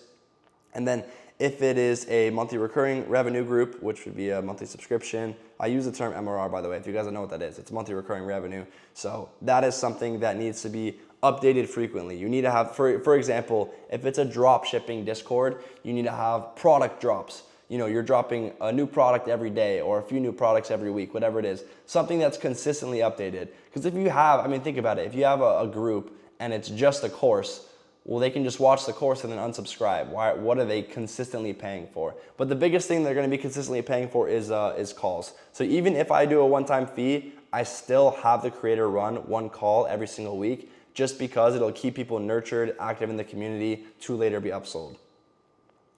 And then if it is a monthly recurring revenue group, which would be a monthly subscription, I use the term MRR, by the way, if you guys don't know what that is. It's monthly recurring revenue. So that is something that needs to be updated frequently. You need to have, for example, if it's a drop shipping Discord, you need to have product drops. You know, you're dropping a new product every day or a few new products every week, whatever it is. Something that's consistently updated. Because if you have, I mean, think about it. If you have a group and it's just a course, well, they can just watch the course and then unsubscribe. Why? What are they consistently paying for? But the biggest thing they're going to be consistently paying for is calls. So even if I do a one-time fee, I still have the creator run one call every single week, just because it'll keep people nurtured, active in the community to later be upsold.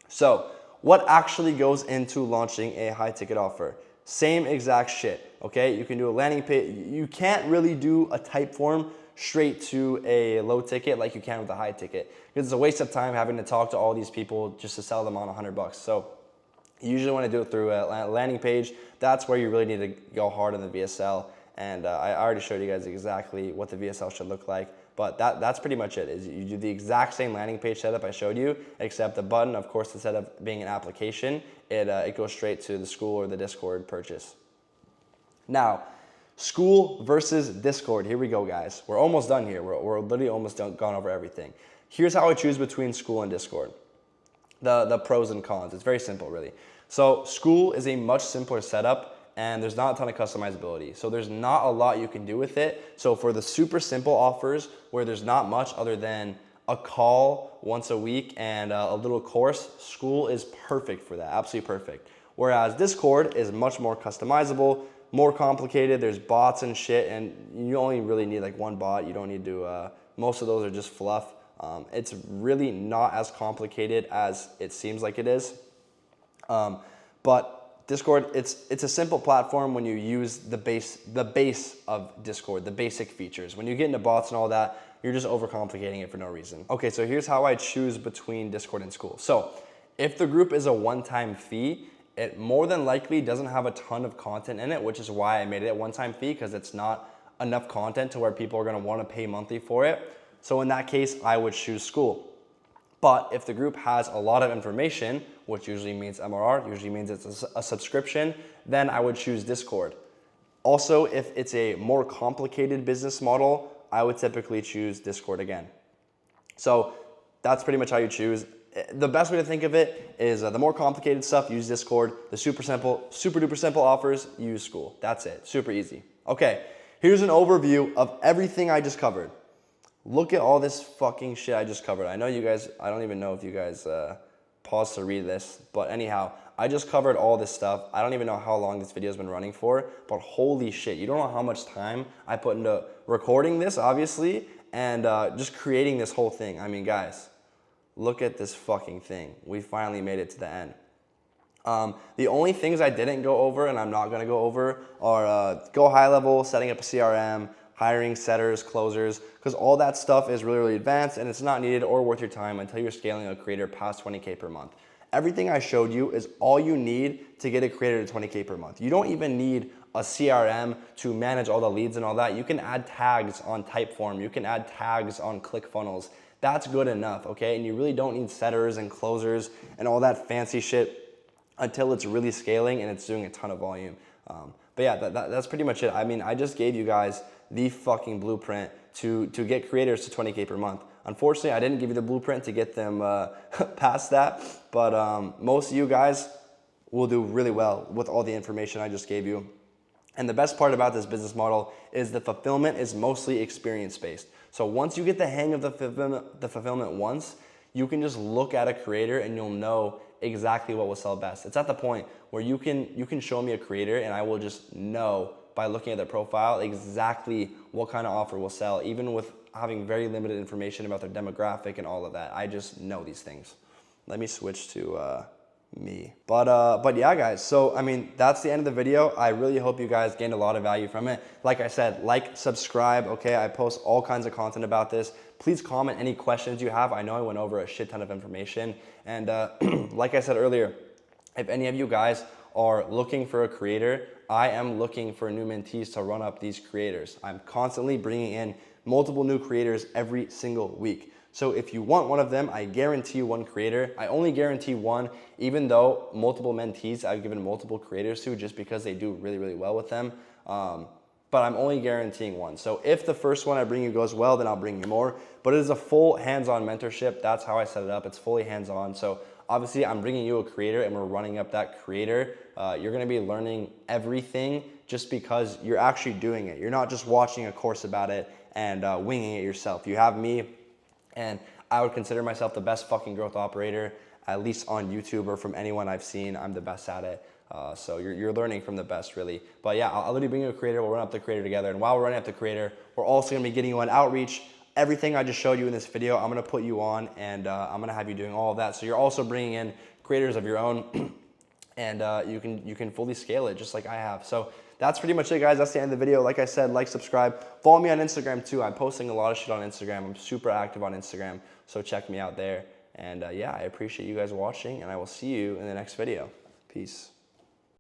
So what actually goes into launching a high ticket offer? Same exact shit, okay? You can do a landing page. You can't really do a type form straight to a low ticket like you can with a high ticket, because it's a waste of time having to talk to all these people just to sell them on $100. So you usually want to do it through a landing page. That's where you really need to go hard on the VSL. And I already showed you guys exactly what the VSL should look like. But that's pretty much it. Is you do the exact same landing page setup I showed you, except the button, of course, instead of being an application, it goes straight to the school or the Discord purchase. Now, school versus Discord. Here we go, guys. We're almost done here. We're literally almost gone over everything. Here's how I choose between school and Discord. The pros and cons. It's very simple, really. So school is a much simpler setup, and there's not a ton of customizability. So there's not a lot you can do with it. So for the super simple offers where there's not much other than a call once a week and a little course, school is perfect for that, absolutely perfect. Whereas Discord is much more customizable, more complicated. There's bots and shit, and you only really need like one bot. You don't need to, most of those are just fluff. It's really not as complicated as it seems like it is. But Discord, it's a simple platform when you use the base of Discord, the basic features. When you get into bots and all that, you're just overcomplicating it for no reason. Okay, so here's how I choose between Discord and school. So if the group is a one-time fee, it more than likely doesn't have a ton of content in it, which is why I made it a one-time fee, because it's not enough content to where people are gonna wanna pay monthly for it. So in that case, I would choose school. But if the group has a lot of information, which usually means MRR, usually means it's a subscription, then I would choose Discord. Also, if it's a more complicated business model, I would typically choose Discord again. So that's pretty much how you choose. The best way to think of it is the more complicated stuff, use Discord. The super duper simple offers, use school. That's it, super easy. Okay, here's an overview of everything I just covered. Look at all this fucking shit I just covered. I know you guys, I don't even know if you guys paused to read this, but anyhow, I just covered all this stuff. I don't even know how long this video has been running for, but holy shit, you don't know how much time I put into recording this, obviously, and just creating this whole thing. I mean, guys, look at this fucking thing. We finally made it to the end. The only things I didn't go over, and I'm not gonna go over, are go high level, setting up a CRM, hiring setters, closers, because all that stuff is really, really advanced and it's not needed or worth your time until you're scaling a creator past 20K per month. Everything I showed you is all you need to get a creator to 20K per month. You don't even need a CRM to manage all the leads and all that. You can add tags on Typeform. You can add tags on ClickFunnels. That's good enough, okay? And you really don't need setters and closers and all that fancy shit until it's really scaling and it's doing a ton of volume. But yeah, that's pretty much it. I mean, I just gave you guys the fucking blueprint to get creators to 20K per month. Unfortunately, I didn't give you the blueprint to get them past that, but most of you guys will do really well with all the information I just gave you. And the best part about this business model is the fulfillment is mostly experience-based. So once you get the hang of the fulfillment once, you can just look at a creator and you'll know exactly what will sell best. It's at the point where you can show me a creator and I will just know by looking at their profile exactly what kind of offer will sell, even with having very limited information about their demographic and all of that. I just know these things. Let me switch to me. But yeah, guys, so I mean, that's the end of the video. I really hope you guys gained a lot of value from it. Like I said, like, subscribe, okay? I post all kinds of content about this. Please comment any questions you have. I know I went over a shit ton of information. And like I said earlier, if any of you guys are looking for a creator, I am looking for new mentees to run up these creators. I'm constantly bringing in multiple new creators every single week. So if you want one of them, I guarantee you one creator. I only guarantee one, even though multiple mentees I've given multiple creators to just because they do really, really well with them. But I'm only guaranteeing one. So if the first one I bring you goes well, then I'll bring you more. But it is a full hands-on mentorship. That's how I set it up. It's fully hands-on. So obviously I'm bringing you a creator and we're running up that creator. You're gonna be learning everything just because you're actually doing it. You're not just watching a course about it and winging it yourself. You have me, and I would consider myself the best fucking growth operator, at least on YouTube or from anyone I've seen. I'm the best at it. So you're learning from the best, really. But yeah, I'll literally bring you a creator. We'll run up the creator together. And while we're running up the creator, we're also gonna be getting you an outreach everything I just showed you in this video, I'm gonna put you on, and I'm gonna have you doing all of that. So you're also bringing in creators of your own, and you can fully scale it just like I have. So that's pretty much it, guys. That's the end of the video. Like I said, like, subscribe. Follow me on Instagram too. I'm posting a lot of shit on Instagram. I'm super active on Instagram, so check me out there. And yeah, I appreciate you guys watching, and I will see you in the next video. Peace.